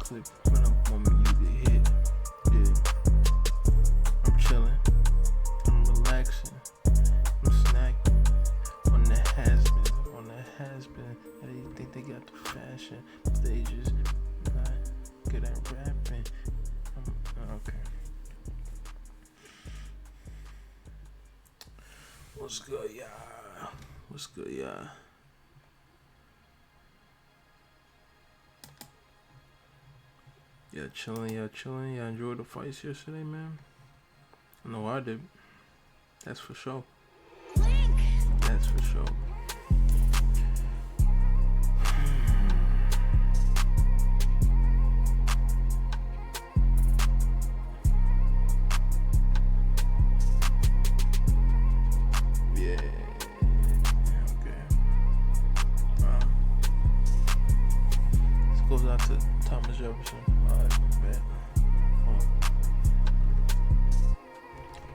clip when I'm on me, you get hit. Yeah, I'm chilling, I'm relaxing, I'm snacking on the has-been. And they think they got the fashion, but they just not good at rapping. Okay. What's good, y'all? What's good, y'all? Y'all chilling. Y'all enjoyed the fights yesterday, man? I know I did. That's for sure. That's for sure. Yeah. Okay. This goes out to Thomas Jefferson. Alright, bet.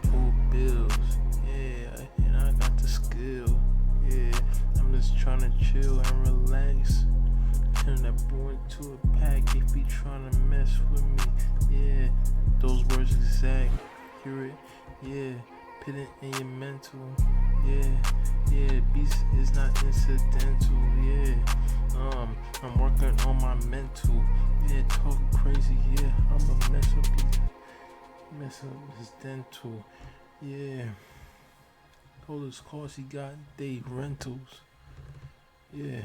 Pool bills. Yeah, and I got the skill. Yeah, I'm just trying to chill and relax. Turn that boy into a pack if he trying to mess with me. Yeah, those words exact. Hear it? Yeah, put it in your mental. Yeah, beast is not incidental. Yeah, I'm working on my mental. Yeah, talk crazy. Yeah, I'ma mess up his dental. Yeah, all his cars he got, they rentals. Yeah.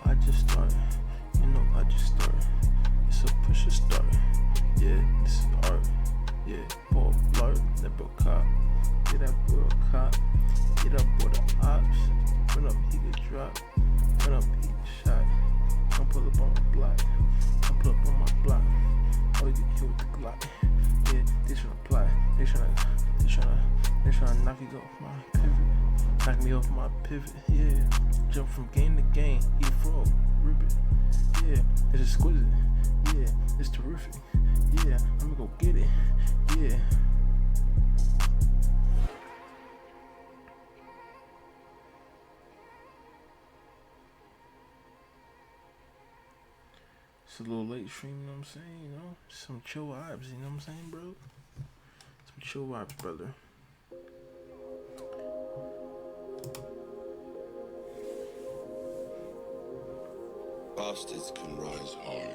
I just started. It's a push to start. Yeah, this is art. Yeah, Paul Blart, that bro cop. Yeah, that boy a cop. Yeah, that boy the ops. Run up, he get dropped. Run up, he get shot. Don't pull up on my block. Don't pull up on my block. Oh, you get killed with the Glock. Yeah, they tryna plot. They tryna knock you off my pivot. Knock me off my pivot. Yeah, jump from game to game. Eat frog, rip it. Yeah, it's exquisite. Yeah, it's terrific. Yeah, I'ma go get it. Yeah. It's a little late stream, you know what I'm saying? Some chill vibes, you know what I'm saying, bro? Some chill vibes, brother. Bastards can rise high.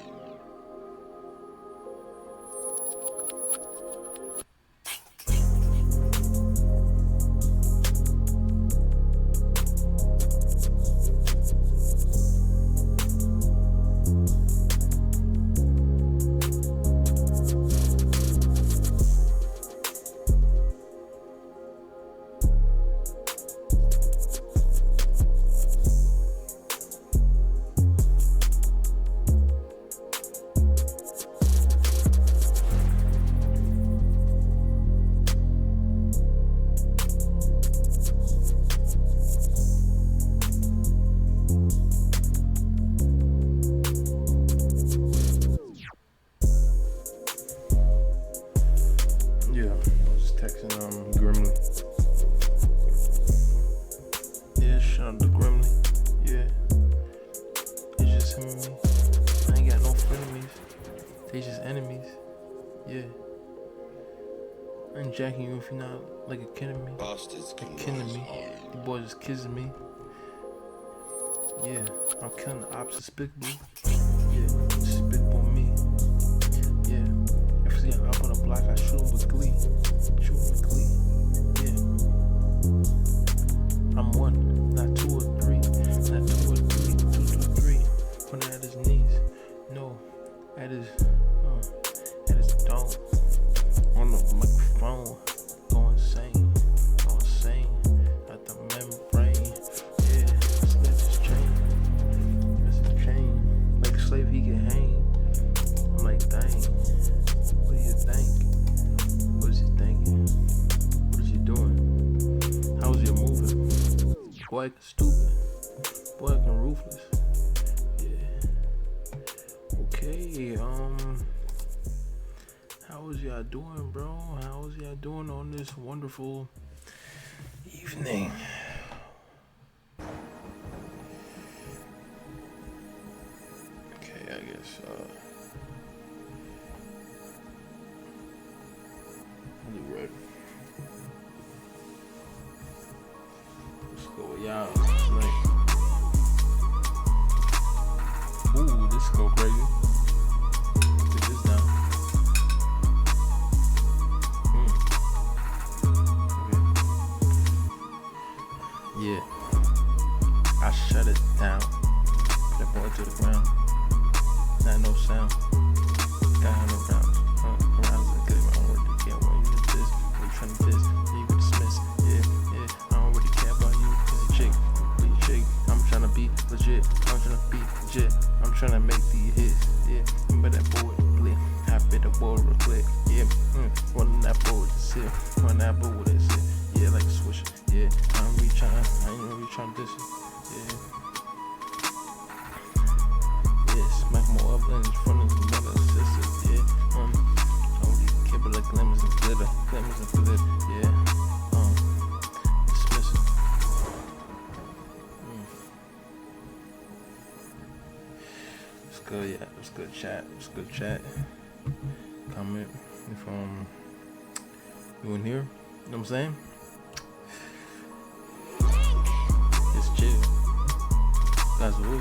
Grimly. Yeah, shout out to Grimly. Yeah. It's just him and me. I ain't got no frenemies. They just enemies. Yeah. I'm jacking you if you're not like a kid of me. Bastards can kin to rise me. high. The boy just kissing me. Yeah. I'm killing the ops despicable. Yeah. Despicable me. Yeah. If you see an op on the block, I shoot him with glee. Yeah. I'm one, not two or three. Not two or three. 2, 2, 3. Putting at his knees. No. At his dome. On the microphone. Go insane. At the membrane. Yeah. Snatch his chain. That's his chain. Like a slave, he can hang. I'm like, dang. What do you think? What is he thinking? What is he doing? How is he moving? Boy acting stupid. Boy acting ruthless. Yeah. Okay, how is y'all doing, bro? How is y'all doing on this wonderful evening? Holy red. Let's go with y'all. Ooh, this go crazy. Get this down. Okay. Yeah. I shut it down. Put that boy to the ground. Not no sound. Got 100 rounds. Rounds and get my own word. Can't want you to this. What you trying to diss? Yeah, you get dismissed. Yeah. I don't really care about you. Cause you chick. Be chick. I'm trying to be legit. I'm trying to make these hits. Yeah. Remember that boy. Blip. Happy the boy real quick. Yeah. Running that boy with the sip. Run that boy with that shit. Yeah, like a switch. Yeah. I ain't really trying to diss it. Yeah. Smack more up in front of the mother sister, yeah. Only keep it like glimmers and glitter, yeah. Dismiss it. It's good, yeah. It's good chat. Comment if you in here. You know what I'm saying? Just chill. Guys, woo.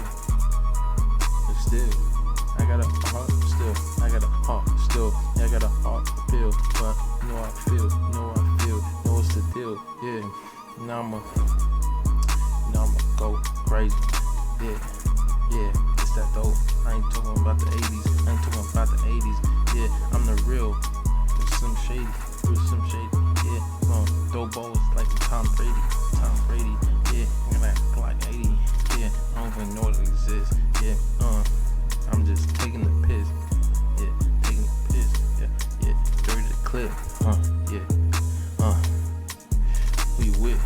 Still, I got a heart still. I got a heart still. Yeah, I got a heart to feel. But you know I feel. Know what's the deal. Yeah. Now I'ma go crazy. Yeah. It's that dope. I ain't talking about the 80s. Yeah, I'm the real. There's some shady. Yeah. Throw balls like Tom Brady. Yeah. I'm gonna act like 80. Yeah. I don't even know it exists. Yeah. I'm just taking the piss. Yeah. Dirty the clip. Yeah. Who you with?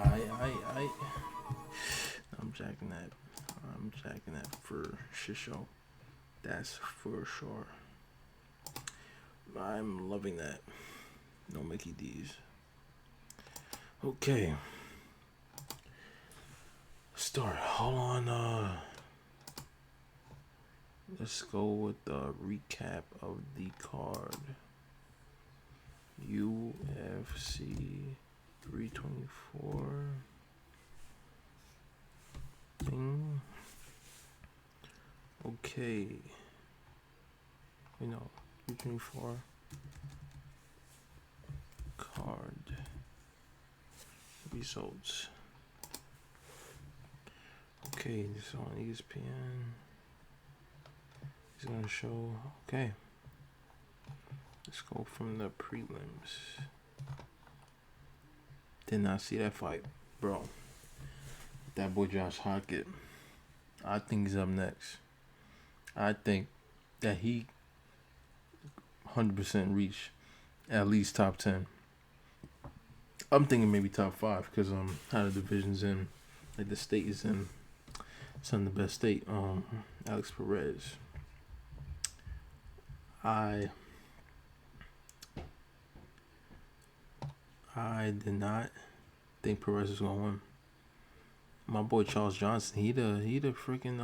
I. I'm jacking that for shisho. That's for sure. I'm loving that. No Mickey D's. Okay. Start. Hold on. Let's go with the recap of the card. UFC 324. Ding. Okay. 324 card results. Okay, this on ESPN. It's gonna show. Okay, let's go from the prelims. Did not see that fight, bro. That boy Josh Hockett. I think he's up next. I think that he 100% reach at least top 10. I'm thinking maybe top 5 because how the division's in, like the state is in. It's in the best state. Alex Perez. I did not think Perez was gonna win. My boy Charles Johnson, he the freaking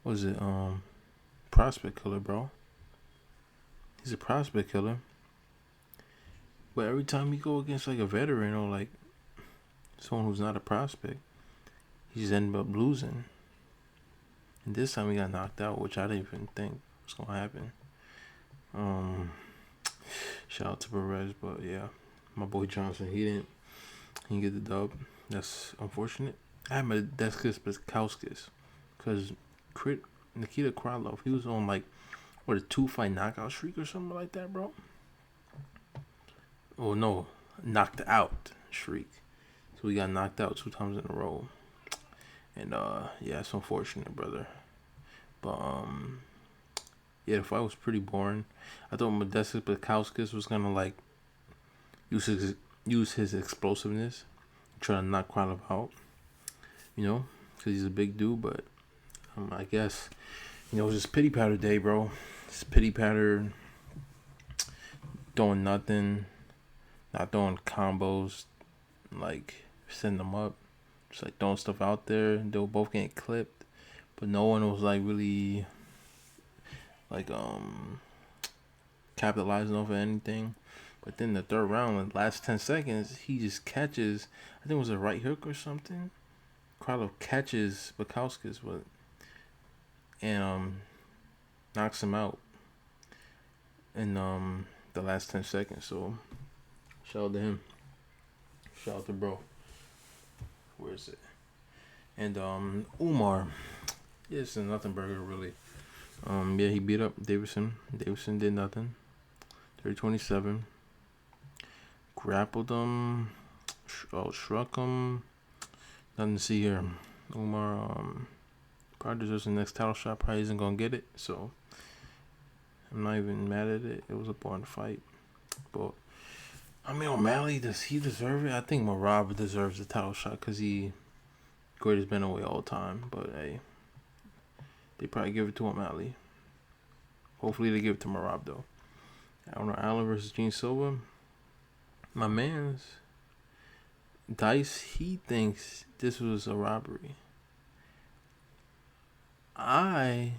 what is it, prospect killer, bro. He's a prospect killer. But every time you go against like a veteran or like someone who's not a prospect, he's ended up losing. And this time he got knocked out, which I didn't even think was gonna happen. Shout out to Perez, but yeah, my boy Johnson, he didn't get the dub. That's unfortunate. I had my Deskus Bukauskas, because Nikita Krylov, he was on like a 2-fight knockout streak or something like that, bro. Oh no, knocked out streak. So he got knocked out 2 times in a row. And yeah, it's unfortunate, brother. But yeah, the fight was pretty boring. I thought Modestas Bukauskas was gonna like use his explosiveness, try to knock Krylov out. Because he's a big dude. But I guess it was just pity patter day, bro. Just pity patter, doing nothing, not throwing combos, like setting them up, just like throwing stuff out there. They were both getting clipped, but no one was like really like capitalizing off of anything. But then the third round, the last 10 seconds, he just catches. I think it was a right hook or something. Krylov catches Bukauskas, and knocks him out in the last 10 seconds. So shout out to him. Shout out to bro. Where is it? And Umar. Yeah, it's a nothing burger really. Yeah, he beat up Davidson. Davidson did nothing. 30-27. Grappled him. Struck him. Nothing to see here. Umar probably deserves the next title shot. Probably isn't gonna get it. So I'm not even mad at it. It was a boring fight. But I mean, O'Malley, does he deserve it? I think Merab deserves the title shot because he greatest bantamweight all time. But hey, they probably give it to O'Malley. Hopefully they give it to Merab though. I don't know. Allen versus Gene Silva. My man's Dice, he thinks this was a robbery. I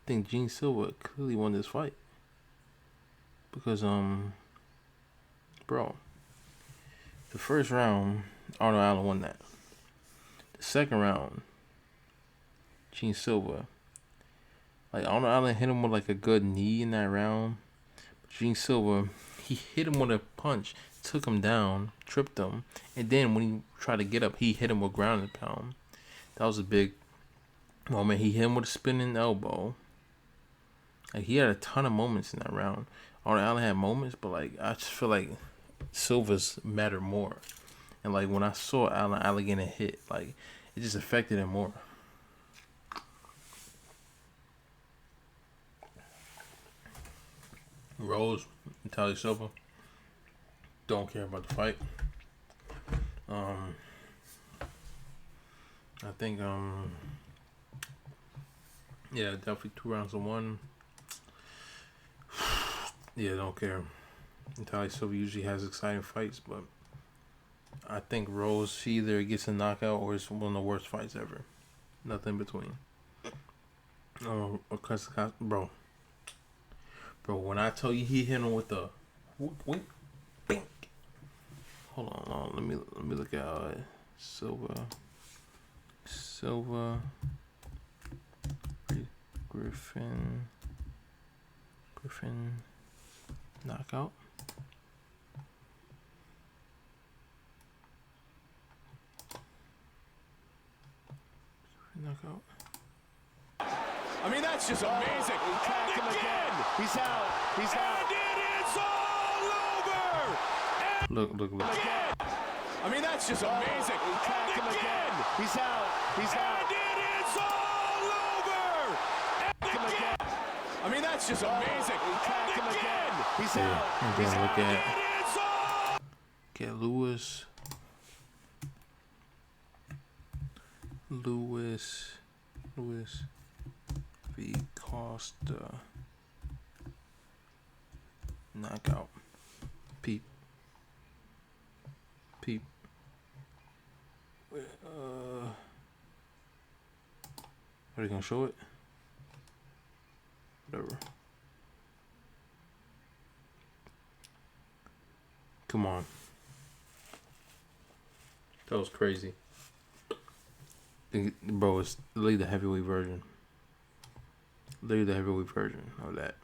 think Gene Silva clearly won this fight. Because, bro, the first round, Arnold Allen won that. The second round, Gene Silva, like Arnold Allen hit him with like a good knee in that round. But Gene Silva, he hit him with a punch, took him down, tripped him, and then when he tried to get up, he hit him with ground and pound. That was a big moment. He hit him with a spinning elbow. Like, he had a ton of moments in that round. Arnold Allen had moments, but like I just feel like Silva's mattered more. And like when I saw Allen getting hit, like it just affected him more. Rose, Natalia Silva, don't care about the fight. I think yeah, definitely 2 rounds to 1. Yeah, don't care. Natalia Silva usually has exciting fights, but I think Rose, she either gets a knockout or it's one of the worst fights ever. Nothing in between. Bro, when I tell you he hit him with the wink, bink. Hold on, let me look at Silva, Griffin, knockout. Knockout. I mean, that's just amazing. He cracked him again. He's out. He's out. And it is all over. Look. Again. I mean, that's just amazing. He cracked him again. He's out. He's out. And it is all over. And again. I mean, that's just amazing. He cracked him again. He's out. And then look at Lewis v. Costa. Knockout. Peep. Are they gonna show it? Whatever. Come on. That was crazy. Bro, it's literally the heavyweight version. Literally the heavyweight version of that.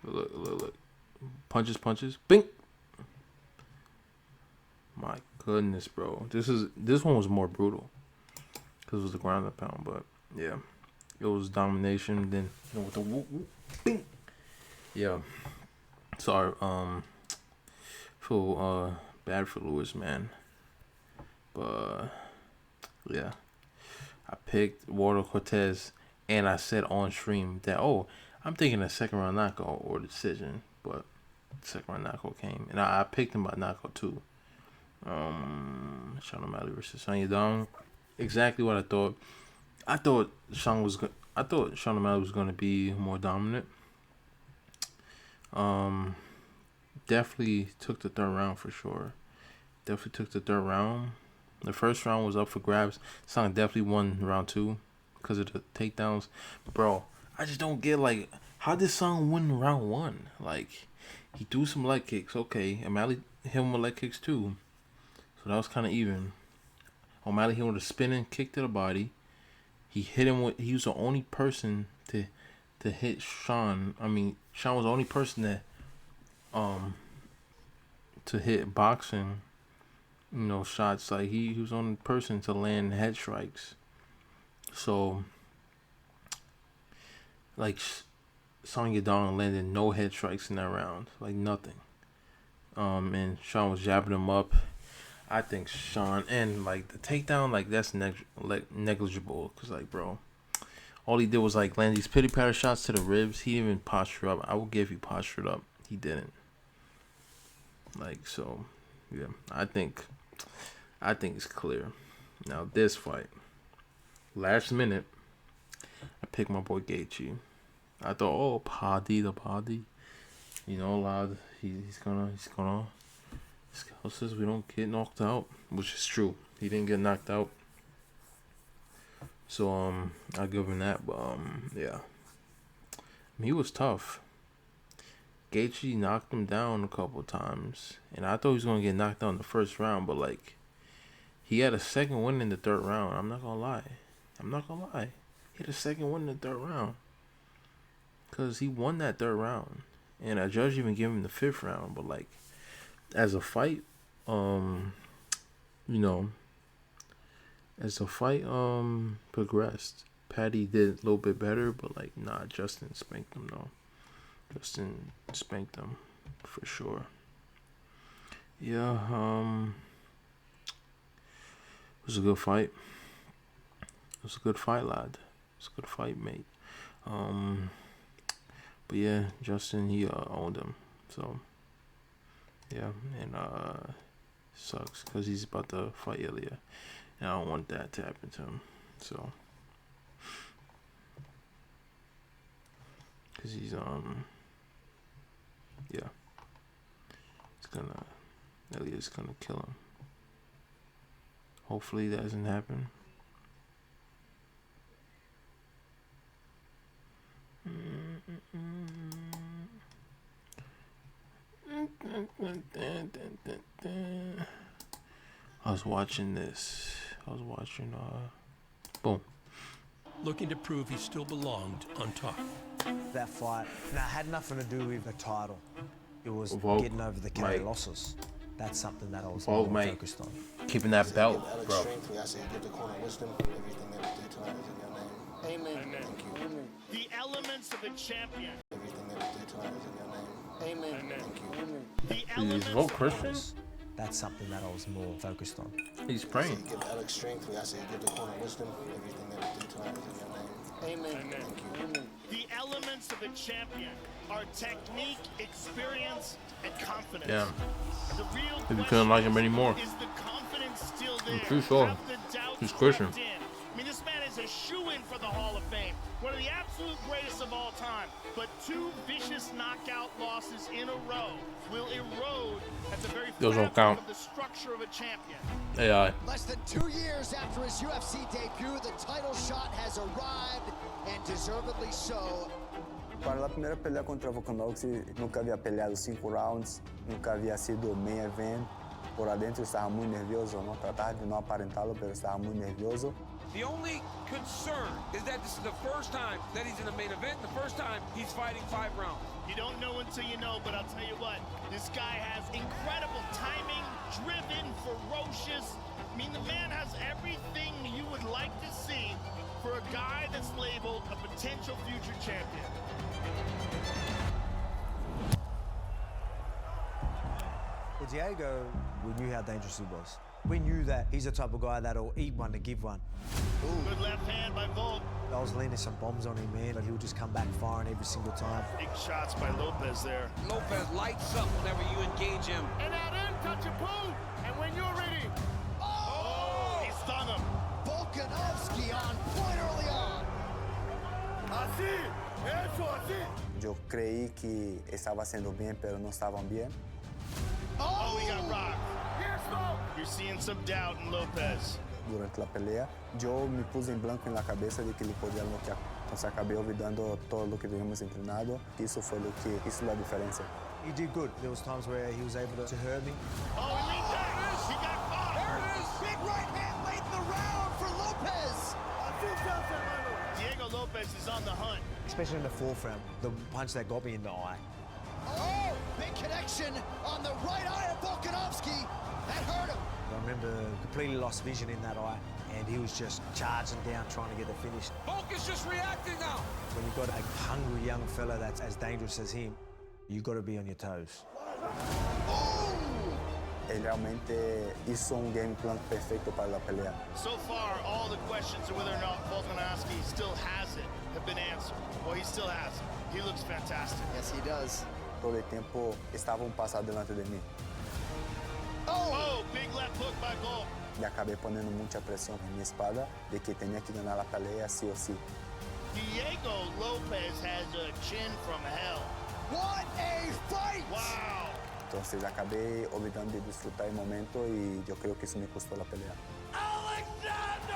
Look. Punches. Bing! My goodness, bro. This one was more brutal. Because it was the ground and pound, but yeah. It was domination, then with the whoop, bing! Yeah. Sorry, feel bad for Lewis, man. But yeah. I picked Walter Cortez, and I said on stream that, I'm thinking a second round knockout or decision, but second round knockout came, and I picked him by knockout too. Sean O'Malley versus Sanya Dong. Exactly what I thought. I thought Sean O'Malley was gonna be more dominant. Definitely took the third round for sure. Definitely took the third round. The first round was up for grabs. Song definitely won round 2 because of the takedowns. Bro, I just don't get, like, how did Song win round 1? Like, he threw some leg kicks. Okay, O'Malley hit him with leg kicks too. So that was kind of even. O'Malley hit him with a spinning kick to the body. He hit him with. He was the only person to hit Sean. I mean, Sean was the only person that to hit boxing. You know, shots. Like he was the only person to land head strikes. So, like, Song Yadong landed no head strikes in that round. Like nothing. And Sean was jabbing him up. I think Sean, and like the takedown, like that's negligible. Cause like, bro, all he did was like land these pity patter shots to the ribs. He didn't even posture up. I will give you postured up. He didn't. Like, so, yeah. I think it's clear. Now this fight, last minute, I picked my boy Gaethje. I thought, oh, Paddy, you know, loud. He's gonna. Scout says we don't get knocked out, which is true. He didn't get knocked out, so I'll give him that. But yeah, I mean, he was tough. Gaethje knocked him down a couple times, and I thought he was gonna get knocked out in the first round, but like, he had a second win in the third round. I'm not gonna lie. He had a second win in the third round, cause he won that third round, and a judge even gave him the fifth round. But like, as a fight, you know, as the fight progressed, Paddy did a little bit better, but like, nah, Justin spanked him though. Justin spanked him for sure. Yeah, it was a good fight. It was a good fight, lad. It was a good fight, mate. But yeah, Justin, he owned him. So yeah, and sucks because he's about to fight Ilya, and I don't want that to happen to him. So, because he's yeah, Ilya's gonna kill him. Hopefully that doesn't happen. I was watching this. Boom. Looking to prove he still belonged on top. That fight, had nothing to do with the title. It was Volk, getting over the K Mike. losses. That's something that I was Volk, more Mike. focused on. Keeping that belt, bro. Amen. Thank you. Amen. The elements of a champion. Everything that you did tonight is in your name. Amen. Thank you. Amen. The elements Is Volk Christian? That's something that I was more focused on. He's praying. Give Alex strength. I say give the corner wisdom. Everything that you did tonight is in your name. Amen. Thank you. Amen. The elements of a champion are technique, experience, and confidence. Yeah. The real If you couldn't like him anymore. Is the confidence still there? I'm pretty sure. Have the doubts He's Christian. crept in? I mean, this man is a shoo-in for the Hall of Fame. One of the absolute greatest of all time. But 2 vicious knockout losses in a row will erode at the very Those don't fabric count. of the structure of a champion. AI. Less than 2 years after his UFC debut, the title shot has arrived, and deservedly so. Para a primeira pelea contra Volkanovski, nunca havia peleado 5 rounds, nunca havia sido main event. Por adentro estava muito nervioso, não tratava de não aparentá-lo, mas estava muito nervioso. The only concern is that this is the first time that he's in the main event, the first time he's fighting 5 rounds. You don't know until you know, but I'll tell you what, this guy has incredible timing, driven, ferocious. I mean, the man has everything you would like to see for a guy that's labeled a potential future champion. Well, Diego, we knew how dangerous he was. We knew that he's the type of guy that'll eat one to give one. Good left hand by Volk. I was landing some bombs on him, man, but he'll just come back firing every single time. Big shots by Lopez there. Lopez lights up whenever you engage him. And out in, touch a boot. And when you're ready. Oh! He stung him. Volkanovski on point early on. Así. Eso, así. Eu creí que estava sendo bem, mas não estavam bem. Oh, he got rocked. You're seeing some doubt in Lopez. Durante la pelea, yo me puse en blanco en la cabeza de que le podía noquear. Entonces acabé olvidando todo lo que habíamos entrenado. Eso fue lo que hizo la diferencia. He did good. There was times where he was able to hurt me. Oh, he leaned back. He got caught. There it is. Big right hand late in the round for Lopez. Diego Lopez is on the hunt. Especially in the fourth round, the punch that got me in the eye. Oh, big connection on the right eye of Volkanovski. That hurt him. I remember completely lost vision in that eye, and he was just charging down, trying to get the finish. Volk is just reacting now. When you've got a hungry young fella that's as dangerous as him, you've got to be on your toes. Ele realmente hizo un game plan perfecto para la pelea. So far, all the questions of whether or not Volkanovski still has it have been answered. Well, he still has it. He looks fantastic. Yes, he does. Todo el tiempo estaba un paso delante de mí. Oh, big left hook by Volk. Y acabé poniendo mucha presión en mi espada de que tenía que ganar la pelea sí o sí. Diego Lopez has a chin from hell. What a fight! Wow. Entonces acabé olvidando de disfrutar el momento y yo creo que eso me costó la pelea. Alexander!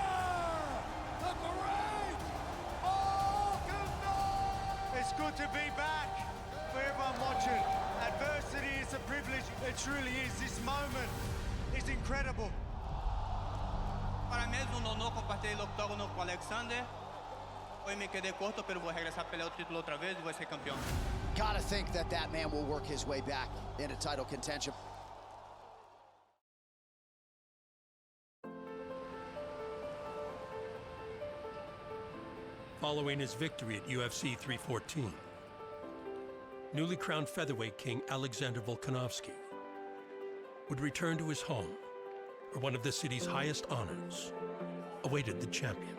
The great Volkanovski! It's good to be back for everyone watching. Adversity is a privilege. It truly is. This moment is incredible. Para mí es un honor compartir el octágono con Alexander. Hoy me quedé corto, pero voy a regresar a pelear el título otra vez y voy a ser campeón. Gotta think that that man will work his way back into title contention. Following his victory at UFC 314, newly crowned featherweight king Alexander Volkanovski would return to his home, where one of the city's highest honors awaited the champion.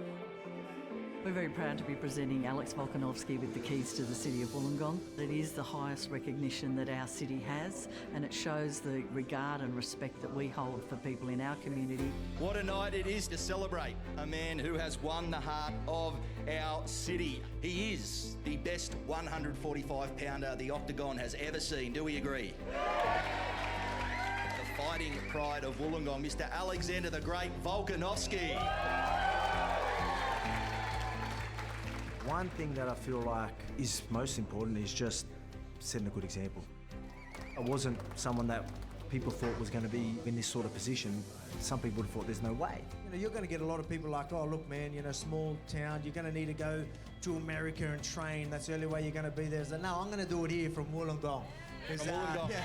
We're very proud to be presenting Alex Volkanovski with the keys to the city of Wollongong. It is the highest recognition that our city has, and it shows the regard and respect that we hold for people in our community. What a night it is to celebrate a man who has won the heart of our city. He is the best 145-pounder the Octagon has ever seen. Do we agree? The fighting pride of Wollongong, Mr. Alexander the Great Volkanovski. One thing that I feel like is most important is just setting a good example. I wasn't someone that people thought was going to be in this sort of position. Some people would have thought there's no way. You know, you're going to get a lot of people like, oh, look, man, you know, small town, you're going to need to go to America and train. That's the only way you're going to be there. So, no, I'm going to do it here from Wollongong. From Wollongong. Yeah,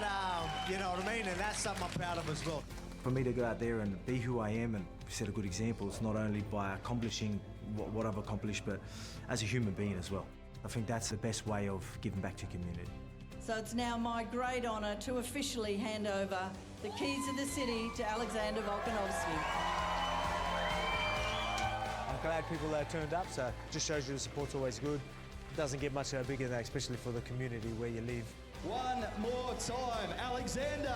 that, you know what I mean? And that's something I'm proud of as well. For me to go out there and be who I am and set a good example, it's not only by accomplishing what I've accomplished, but as a human being as well. I think that's the best way of giving back to community. So it's now my great honour to officially hand over the keys of the city to Alexander Volkanovski. I'm glad people turned up, so it just shows you the support's always good. It doesn't get much bigger than that, especially for the community where you live. One more time, Alexander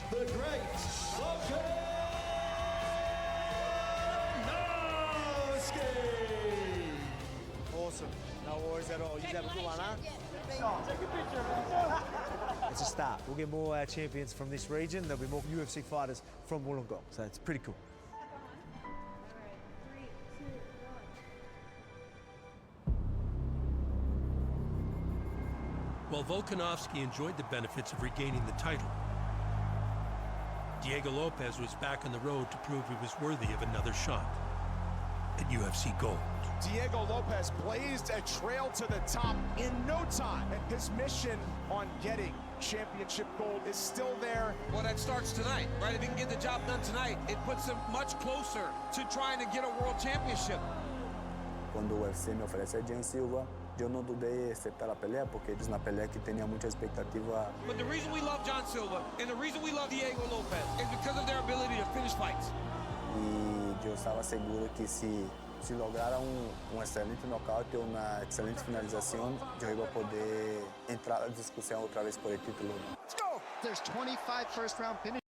the Great Volkanovski. Awesome. No worries at all. You have a good one, huh? Take a picture, man. It's a start. We'll get more champions from this region. There'll be more UFC fighters from Wollongong, so it's pretty cool. While Volkanovski enjoyed the benefits of regaining the title, Diego Lopez was back on the road to prove he was worthy of another shot at UFC Gold. Diego Lopez blazed a trail to the top in no time, and his mission on getting championship gold is still there. Well, that starts tonight, right? If he can get the job done tonight, it puts him much closer to trying to get a world championship. Quando o UFC me oferece a Jan Silva, yo no dudé aceptar la pelea porque es una pelea que tenía mucha expectativa. But the reason we love John Silva and the reason we love Diego Lopez is because of their ability to finish fights. E eu estava seguro que se lograra excelente nocaute ou uma excelente finalização, eu ia poder entrar na discussão outra vez por el título. Let's go! There's 25 first-round finishes.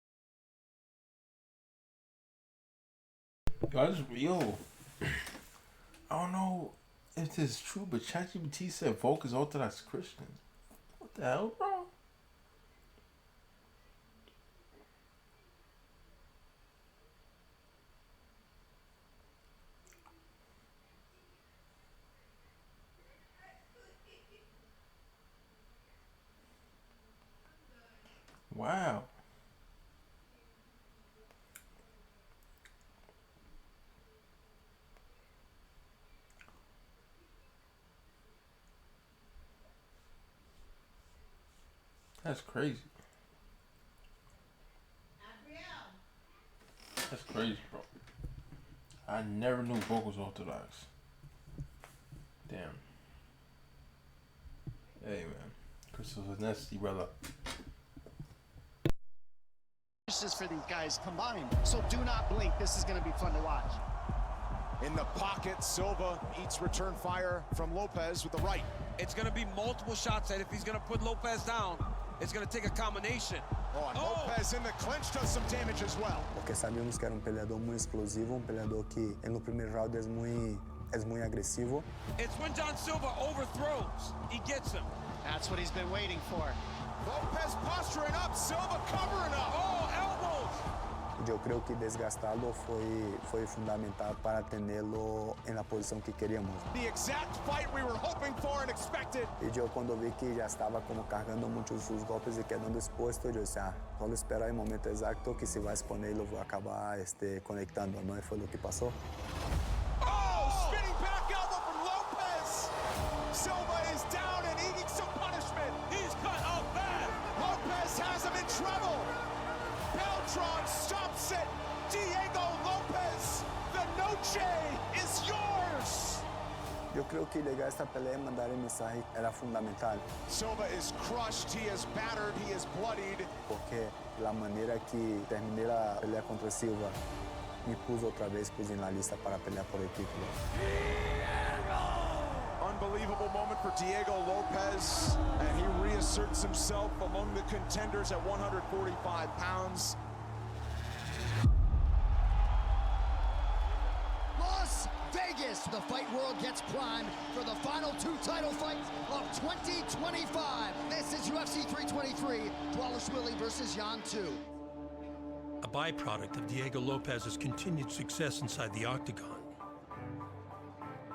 I don't know if this is true, but ChatGPT said Volk is Orthodox Christian. What the hell, bro? Wow. That's crazy. That's crazy, bro. I never knew Volk was Orthodox. Damn. Hey, man. Crystal Zaneski, brother. This is for these guys combined, so do not blink. This is going to be fun to watch. In the pocket, Silva eats return fire from Lopez with the right. It's going to be multiple shots that if he's going to put Lopez down, it's going to take a combination. Oh, and Lopez in the clinch does some damage as well. Porque sabíamos que era peleador muy explosivo, peleador que no primeiro round es muy agresivo. It's when John Silva overthrows, he gets him. That's what he's been waiting for. Lopez posturing up, Silva covering up. Oh, elbows! Eu creio que desgastá-lo foi fundamental para tê-lo na posição que queríamos. The exact fight we were hoping for and expected. E eu quando vi que já estava como carregando muitos os golpes e quedando exposto, eu disse, só esperar o momento exato que se vai exponer eu vou acabar conectando, não foi o que passou. Oh, spinning back elbow from Lopez. Silva is down and eating some punishment. He's cut out bad. Lopez has him in trouble. Beltran stops it. Diego Lopez, the noche is yours. Eu creio que ligar esta peleia e mandar a mensagem era fundamental. Silva is crushed, he is battered, he is bloodied. Porque a maneira que terminei a peleia contra Silva me pus outra vez na lista para pelear por el título. Unbelievable moment for Diego Lopez, and he reasserts himself among the contenders at 145 pounds. Las Vegas, the fight world gets primed for the final two title fights of 2025. This is UFC 323, Dvalishvili versus Jan 2. A byproduct of Diego Lopez's continued success inside the octagon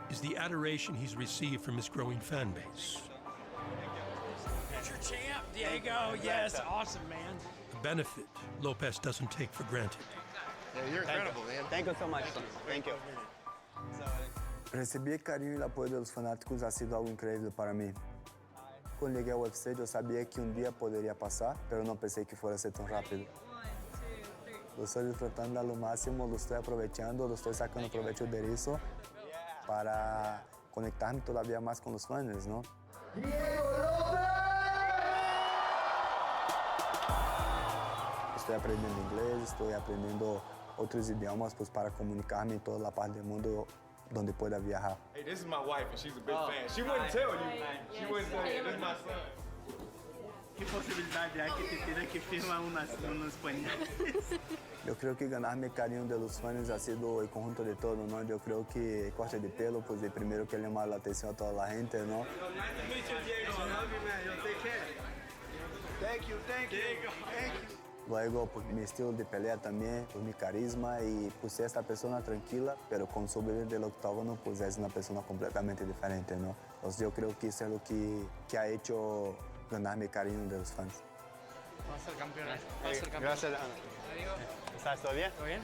is the adoration he's received from his growing fan base. That's your champ, Diego. Yes, awesome, man. A benefit Lopez doesn't take for granted. Yeah, you're incredible, man. Thank you so much. Thank you. Receber carinho e apoio dos fanáticos ha sido algo incrível para mim. Quando cheguei ao UFC, eu sabia que dia poderia passar, mas não pensei que fosse ser tão rápido. Lo estoy disfrutando al máximo, lo estoy aprovechando, lo estoy sacando provecho de eso para conectarme todavía más con los fans, ¿no? Estoy aprendiendo inglés, estoy aprendiendo otros idiomas pues, para comunicarme en toda la parte del mundo donde pueda viajar. Hey, this is my wife and she's a big fan. She wouldn't tell you. She wouldn't tell you. This is my son. ¿Qué posibilidad hay que te tiene que firmar unos pañales? Yo creo que ganarme el cariño de los fans ha sido el conjunto de todo, ¿no? Yo creo que el corte de pelo, pues el primero que llamó la atención a toda la gente, ¿no? Thank you, thank you. Luego, pues, mi estilo de pelea también, pues, mi carisma y pues ser esta persona tranquila, pero con soberbia del octágono, pues es una persona completamente diferente, ¿no? Entonces yo creo que eso es lo que ha hecho ganarme el cariño de los fans. Vamos a ser campeones. Gracias, Ana. ¿Estás todo bien? ¿Todo bien?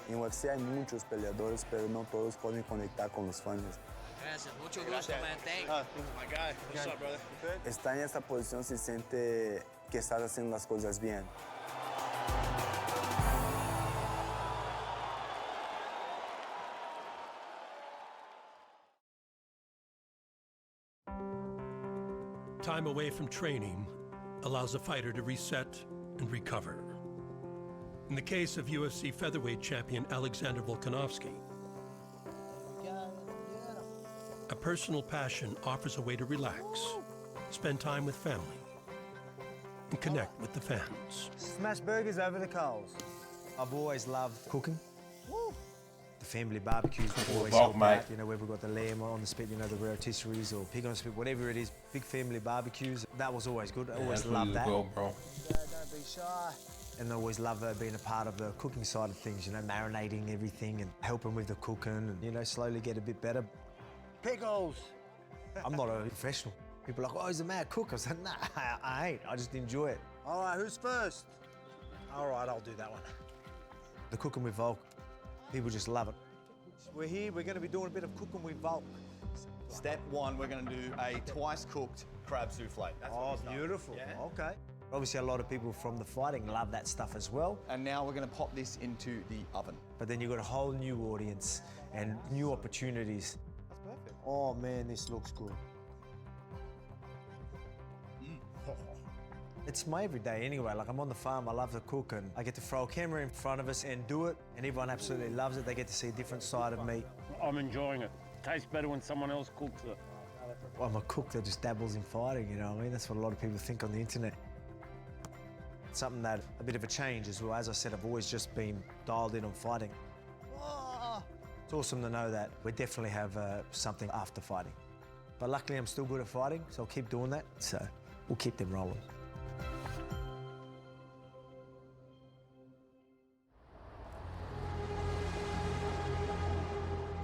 En UFC hay muchos peleadores, pero no todos pueden conectar con los fans. Gracias, mucho gusto, man. Thanks. My guy. What's up, brother? Good? Estar en esta posición se siente que estás haciendo las cosas bien. Time away from training allows a fighter to reset and recover. In the case of UFC featherweight champion Alexander Volkanovski, a personal passion offers a way to relax, spend time with family, and connect with the fans. Smash burgers over the coals. I've always loved cooking. The family barbecues always help out, you know, whether we've got the lamb on the spit, you know, the rotisseries or pig on the spit, whatever it is, big family barbecues, that was always good. I always loved that. Go, bro. Don't be shy. And I always love being a part of the cooking side of things, you know, marinating everything and helping with the cooking and, you know, slowly get a bit better. Pickles. I'm not a professional. People are like, oh, he's a mad cook. I said, nah, I ain't. I just enjoy it. All right, who's first? All right, I'll do that one. The cooking with Volk, people just love it. We're here, we're going to be doing a bit of cooking with Volk. Step one, we're going to do a twice-cooked crab souffle. That's beautiful. Yeah? Okay. Obviously, a lot of people from the fighting love that stuff as well. And now we're going to pop this into the oven. But then you've got a whole new audience and new opportunities. That's perfect. Oh, man, this looks good. It's my everyday anyway. Like, I'm on the farm, I love to cook, and I get to throw a camera in front of us and do it, and everyone absolutely loves it. They get to see a different side of me. I'm enjoying it. Tastes better when someone else cooks it. I'm a cook that just dabbles in fighting, you know what I mean? That's what a lot of people think on the internet. It's something that, a bit of a change as well. As I said, I've always just been dialed in on fighting. It's awesome to know that we definitely have something after fighting. But luckily, I'm still good at fighting, so I'll keep doing that. So we'll keep them rolling.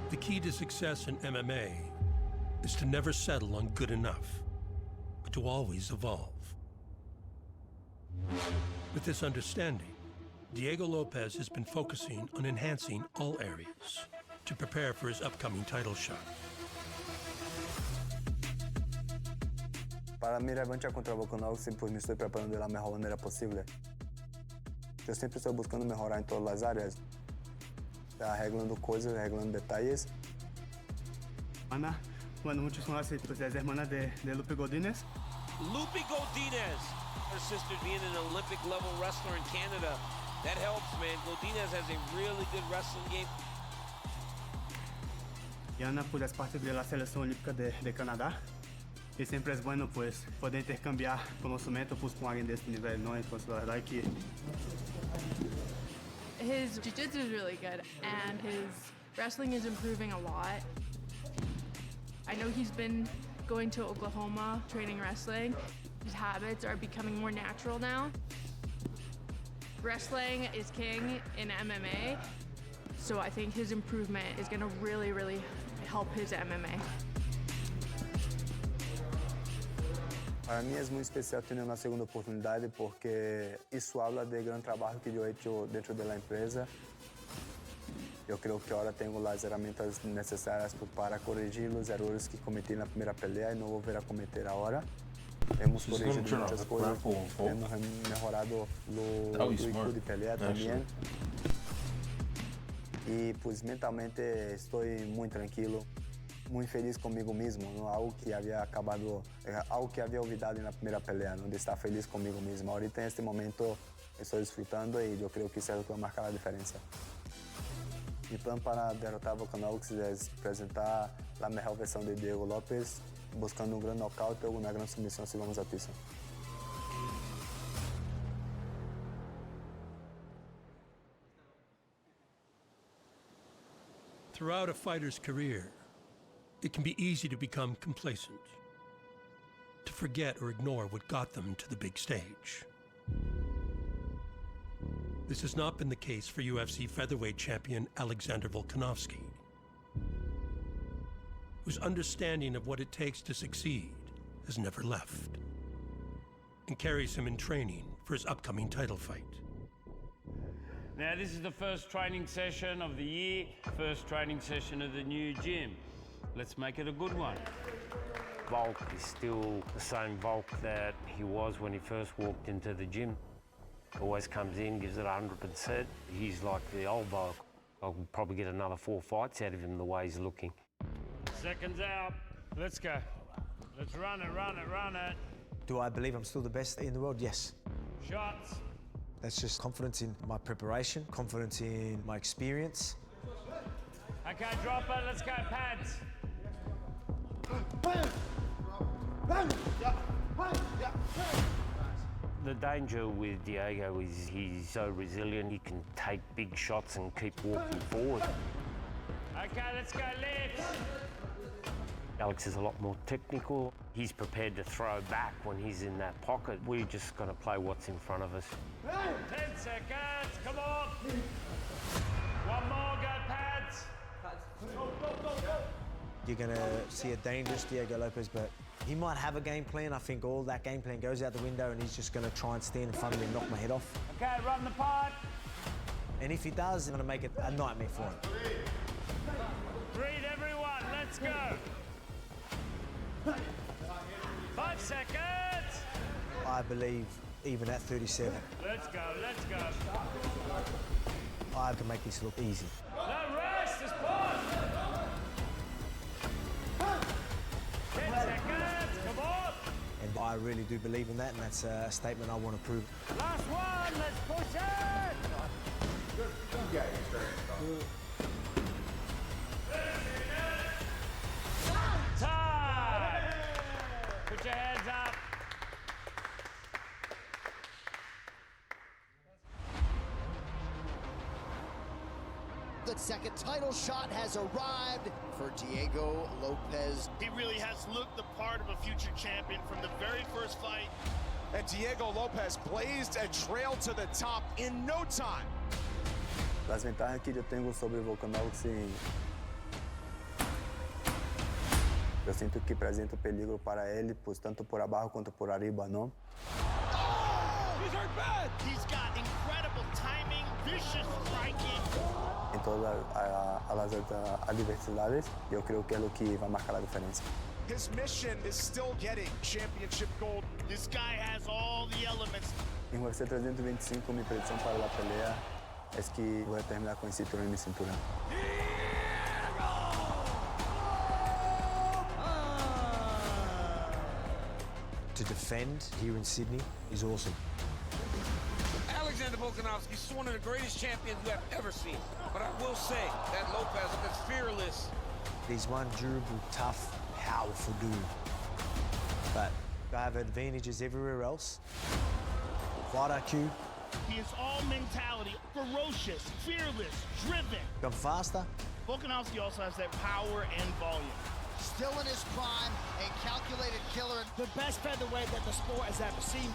The key to success in MMA is to never settle on good enough, but to always evolve. With this understanding, Diego Lopes has been focusing on enhancing all areas to prepare for his upcoming title shot. Para mi revancha contra Volkanovski, pues me estoy preparando de la mejor manera posible. Yo siempre estoy buscando mejorar en todas las áreas, arreglando coisas, arreglando detalles. Ana, bueno, muchos conocen, pues es hermana de Lupe Godinez. Lupe Godinez, her sister being an Olympic level wrestler in Canada. That helps, man. Godinez has a really good wrestling game. Y Ana, pues es parte de la selección olímpica de Canadá. Y siempre es bueno, pues, poder intercambiar conocimiento pues, con alguien de este nivel, ¿no? Entonces, la verdad que... His jiu-jitsu is really good, and his wrestling is improving a lot. I know he's been going to Oklahoma, training wrestling. His habits are becoming more natural now. Wrestling is king in MMA, so I think his improvement is gonna really, really help his MMA. Para mí es muy especial tener una segunda oportunidad porque eso habla del gran trabajo que yo he hecho dentro de la empresa. Yo creo que ahora tengo las herramientas necesarias para corregir los errores que cometí en la primera pelea y no volver a cometer ahora. Hemos corregido muchas cosas, hemos mejorado lo IQ de pelea también. Y pues mentalmente estoy muy tranquilo. Muy feliz conmigo mismo, ¿no? Algo que había olvidado en la primera pelea, ¿no? De estar feliz conmigo mismo. Ahorita en este momento estoy disfrutando y yo creo que eso es lo que va a marcar la diferencia. Mi plan para derrotar a Volkanovski es presentar la mejor versión de Diego Lopes, buscando un gran nocaute o una gran sumisión si vamos a piso. Throughout a fighter's career, it can be easy to become complacent, to forget or ignore what got them to the big stage. This has not been the case for UFC featherweight champion Alexander Volkanovski, whose understanding of what it takes to succeed has never left, and carries him in training for his upcoming title fight. Now, this is the first training session of the year, first training session of the new gym. Let's make it a good one. Volk is still the same Volk that he was when he first walked into the gym. Always comes in, gives it 100%. He's like the old Volk. I'll probably get another 4 fights out of him the way he's looking. Seconds out. Let's go. Let's run it, run it, run it. Do I believe I'm still the best in the world? Yes. Shots. That's just confidence in my preparation, confidence in my experience. Okay, drop it. Let's go, pads. The danger with Diego is he's so resilient, he can take big shots and keep walking forward. Okay, let's go left. Alex is a lot more technical. He's prepared to throw back when he's in that pocket. We're just going to play what's in front of us. 10 seconds, come on. One more, go pads. You're going to see a dangerous Diego Lopes, but He might have a game plan. I think all that game plan goes out the window and he's just going to try and stand in front of me and knock my head off. Okay, run the pod. And if he does, I'm going to make it a nightmare for him. Breathe, everyone. Let's go. 5 seconds. I believe even at 37, Let's go, let's go. I can make this look easy. No rest, just pause. 10 seconds, come on. And I really do believe in that, and that's a statement I want to prove. Last one, let's push it. Time. Put your hands up. The second title shot has arrived for Diego Lopez. He really has looked the part of a future champion from the very first fight. And Diego Lopez blazed a trail to the top in no time. Las ventajas que yo tengo sobre Volkanovski, eu sinto que apresento peligro para ele, pues tanto por abajo quanto por arriba, ¿no? He's hurt bad. He's got incredible timing, vicious striking. En todas las adversidades, yo creo que es lo que va a marcar la diferencia. His mission is still getting championship gold. This guy has all the elements. En UFC 325, mi predicción para la pelea es que voy a terminar con el cinturón en mi cinturón. To defend here in Sydney is awesome. Alexander Volkanovski is one of the greatest champions we have ever seen. But I will say that Lopez is fearless. He's one durable, tough, powerful dude. But I have advantages everywhere else. Fight IQ. He is all mentality, ferocious, fearless, driven. I'm faster. Volkanovski also has that power and volume. Still in his prime, a calculated killer. The best featherweight that the sport has ever seen.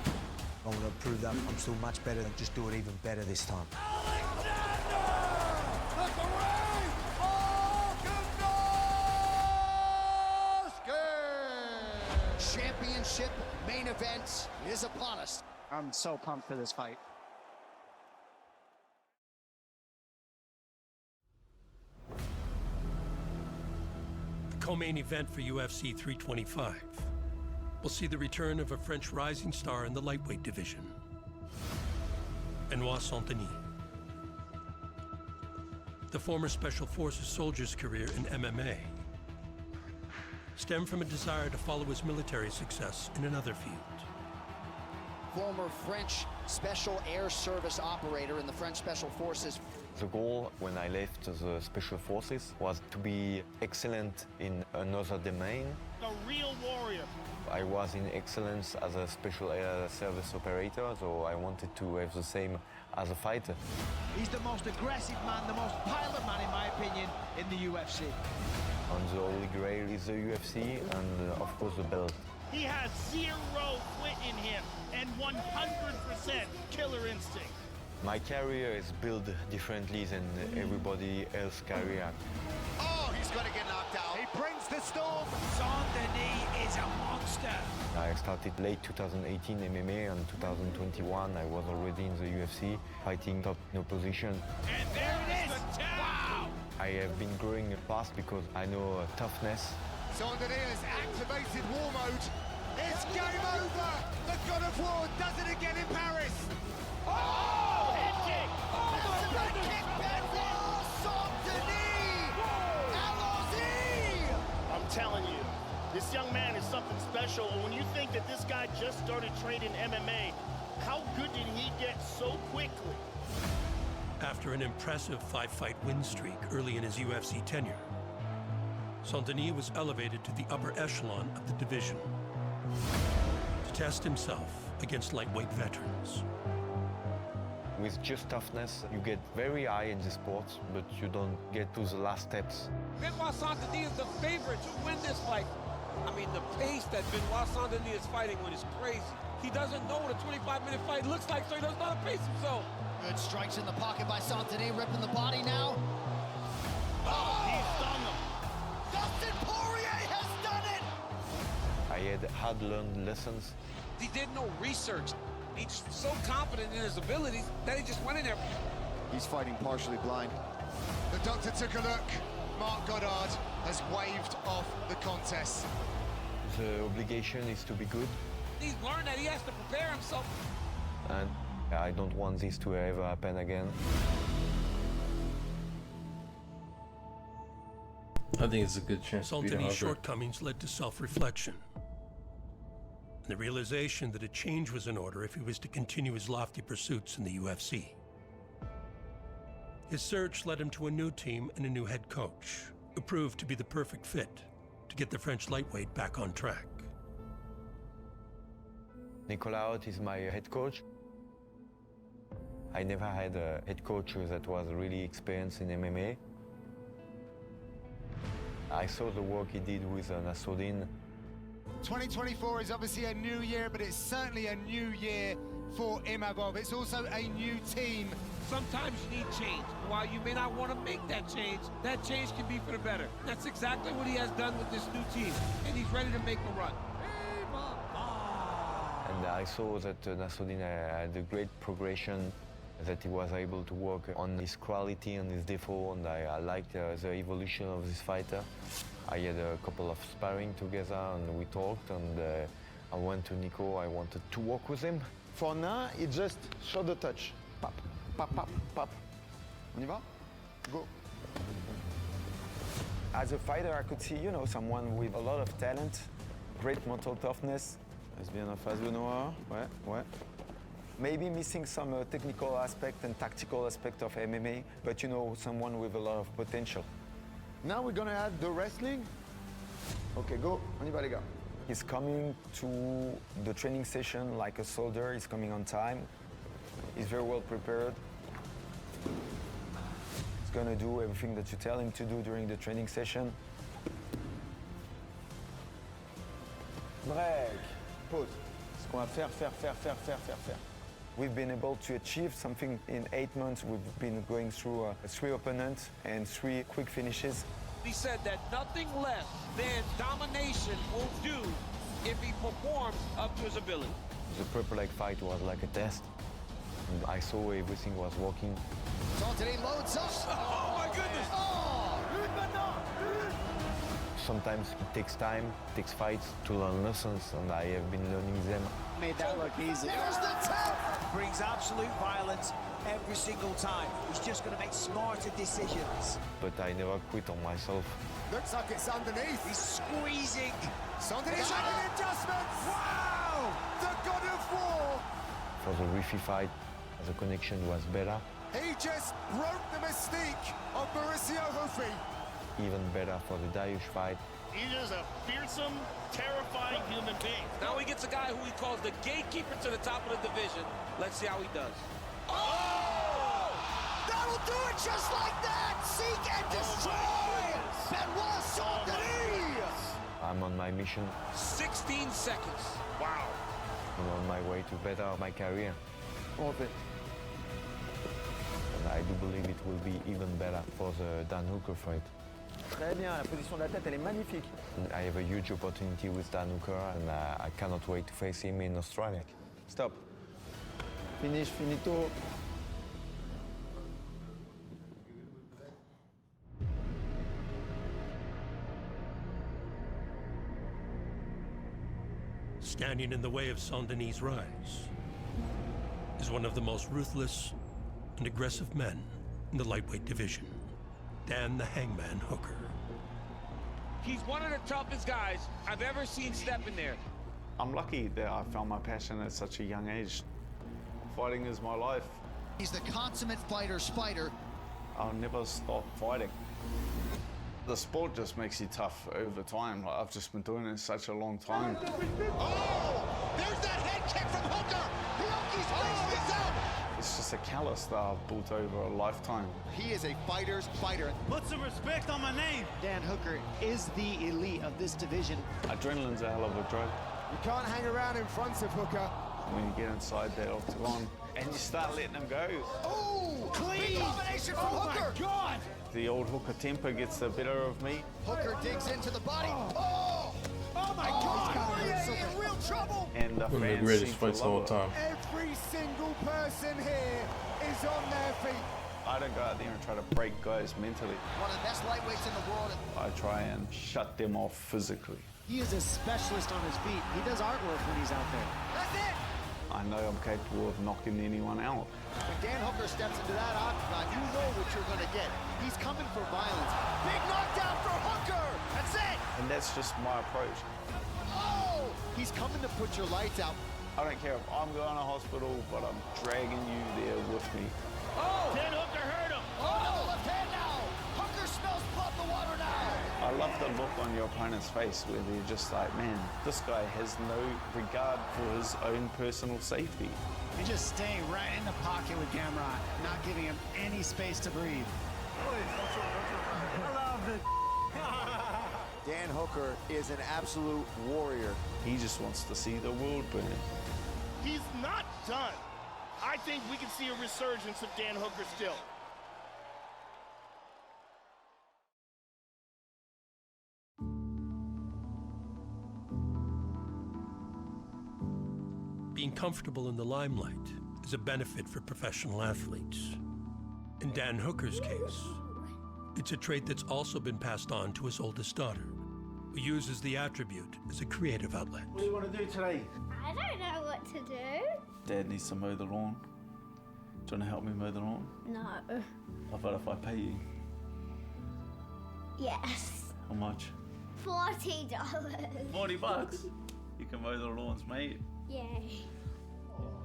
I want to prove that I'm still much better and just do it even better this time. Championship main event is upon us. I'm so pumped for this fight. The co-main event for UFC 325 will see the return of a French rising star in the lightweight division, Benoit Saint-Denis. The former Special Forces soldier's career in MMA stemmed from a desire to follow his military success in another field. Former French Special Air Service operator in the French Special Forces. The goal when I left the Special Forces was to be excellent in another domain. A real warrior. I was in excellence as a Special Air Service operator, so I wanted to have the same as a fighter. He's the most aggressive man, the most pilot man, in my opinion, in the UFC. And the Holy Grail is the UFC and, of course, the belt. He has zero quit in him and 100% killer instinct. My career is built differently than everybody else's career. Oh, he's going to get knocked out. He brings the storm. Saint-Denis is a monster. I started late 2018 MMA, and 2021 I was already in the UFC, fighting top no position. And there it is. Wow. I have been growing fast because I know toughness. Saint-Denis has activated war mode. It's game over. The God of War does it again in Paris. Oh! Head kick! Oh my goodness! Kick Benoit Saint-Denis! Allons-y! I'm telling you, this young man is something special. And when you think that this guy just started training MMA, how good did he get so quickly? After an impressive 5-fight win streak early in his UFC tenure, Saint-Denis was elevated to the upper echelon of the division to test himself against lightweight veterans. With just toughness, you get very high in the sport, but you don't get to the last steps. Benoit Saint-Denis is the favorite to win this fight. I mean, the pace that Benoit Saint-Denis is fighting with is crazy. He doesn't know what a 25-minute fight looks like, so he doesn't know how to pace himself. Good strikes in the pocket by Saint-Denis, ripping the body now. Oh, he stung him. Dustin Poirier has done it! I had hard-learned lessons. He did no research. He's so confident in his abilities that he just went in there. He's fighting partially blind. The doctor took a look. Marc Goddard has waved off the contest. The obligation is to be good, He's learned that he has to prepare himself. and I don't want this to ever happen again. I think it's a good chance to beat Sultani's Hooker. shortcomings led to self-reflection. And the realization that a change was in order if he was to continue his lofty pursuits in the UFC. His search led him to a new team and a new head coach, who proved to be the perfect fit to get the French lightweight back on track. Nicolas Haute is my head coach. I never had a head coach that was really experienced in MMA. I saw the work he did with Nassourdine. 2024 is obviously a new year, but it's certainly a new year for Imavov. It's also a new team. Sometimes you need change. While you may not want to make that change can be for the better. That's exactly what he has done with this new team, and he's ready to make a run. And I saw that Nassourdine had a great progression, that he was able to work on his quality and his default, and I liked the evolution of this fighter. I had a couple of sparring together and we talked, and I went to Nico, I wanted to work with him. For now, it's just shoulder touch. Pop, pop, pop, pop. On y va? Go. As a fighter, I could see, someone with a lot of talent, great mental toughness. Reste bien en face, Benoit. Ouais, ouais. Maybe missing some technical aspect and tactical aspect of MMA, but someone with a lot of potential. Now we're gonna add the wrestling. Okay, go. On y va, les gars. He's coming to the training session like a soldier. He's coming on time. He's very well prepared. He's gonna do everything that you tell him to do during the training session. Break. Pause. Ce qu'on va faire. We've been able to achieve something in 8 months. We've been going through 3 opponents and 3 quick finishes. He said that nothing less than domination will do if he performs up to his ability. The Purple Leg fight was like a test. And I saw everything was working. Sultani loads up. Oh my goodness! Sometimes it takes time, it takes fights to learn lessons, and I have been learning them. Made that look easy. There's the tap. Brings absolute violence every single time. He's just going to make smarter decisions. But I never quit on myself. Looks like it's underneath. He's squeezing. Sultani's making adjustments. Wow! The God of War. For the Rifi fight, the connection was better. He just broke the mystique of Mauricio Hufi. Even better for the Dariush fight. He's just a fearsome, terrifying human being. Now he gets a guy who he calls the gatekeeper to the top of the division. Let's see how he does. Oh! That'll do it just like that! Seek and destroy! Benoit Sultani! I'm on my mission. 16 seconds. Wow. I'm on my way to better my career. Okay. And I do believe it will be even better for the Dan Hooker fight. Très bien, la position de la tête, elle est magnifique. I have a huge opportunity with Dan Hooker, and I cannot wait to face him in Australia. Stop. Finish, finito. Standing in the way of Saint-Denis' rise is one of the most ruthless and aggressive men in the lightweight division, Dan the Hangman Hooker. He's one of the toughest guys I've ever seen step in there. I'm lucky that I found my passion at such a young age. Fighting is my life. He's the consummate fighter's fighter. I'll never stop fighting. The sport just makes you tough over time. Like, I've just been doing it such a long time. Oh! There's that head kick from Hooker! Hioki's face is out! It's just a callus that I've built over a lifetime. He is a fighter's fighter. Put some respect on my name. Dan Hooker is the elite of this division. Adrenaline's a hell of a drug. You can't hang around in front of Hooker. When you get inside that octagon and you start letting them go. Oh! Clean! Big combination from Hooker! My God! The old Hooker temper gets the better of me. Hooker digs into the body. Oh! Oh my God! trouble. And the One of the fans greatest seem to fights of all love it. time. Every single person here is on their feet. I don't go out there and try to break guys mentally. One of the best lightweights in the world. I try and shut them off physically. He is a specialist on his feet. He does artwork when he's out there. That's it. I know I'm capable of knocking anyone out. When Dan Hooker steps into that octagon, you know what you're going to get. He's coming for violence. Big knockdown for Hooker. That's it. And that's just my approach. Oh, he's coming to put your lights out. I don't care if I'm going to hospital, but I'm dragging you there with me. Oh! Dan Hooker hurt him. Oh, another left hand now. Hooker smells blood in the water now. I love the look on your opponent's face where they're just like, man, this guy has no regard for his own personal safety. And just staying right in the pocket with Gamrot, not giving him any space to breathe. I love it. Dan Hooker is an absolute warrior. He just wants to see the world burn. He's not done. I think we can see a resurgence of Dan Hooker still. Being comfortable in the limelight is a benefit for professional athletes. In Dan Hooker's case, it's a trait that's also been passed on to his oldest daughter, who uses the attribute as a creative outlet. What do you want to do today? I don't know what to do. Dad needs to mow the lawn. Do you want to help me mow the lawn? No. How about if I pay you? Yes. How much? $40. $40. You can mow the lawns, mate. Yay.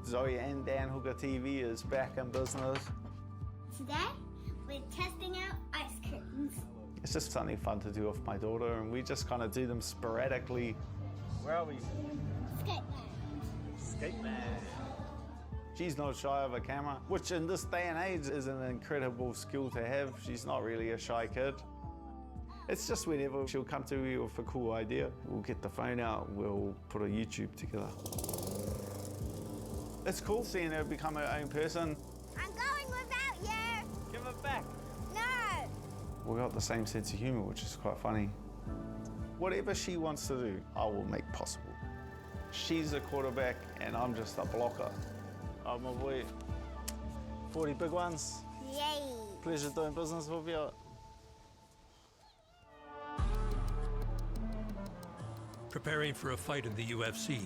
Zoe and Dan Hooker TV is back in business. Today, we're testing out ice creams. It's just something fun to do with my daughter, and we just kind of do them sporadically. Where are we? Skateland. She's not shy of a camera, which in this day and age is an incredible skill to have. She's not really a shy kid. It's just whenever she'll come to me with a cool idea, we'll get the phone out, we'll put a YouTube together. It's cool seeing her become her own person. I'm going without you. Give it back. No. We've got the same sense of humor, which is quite funny. Whatever she wants to do, I will make possible. She's a quarterback and I'm just a blocker. Oh, my boy. 40 big ones. Yay. Pleasure doing business with you. Preparing for a fight in the UFC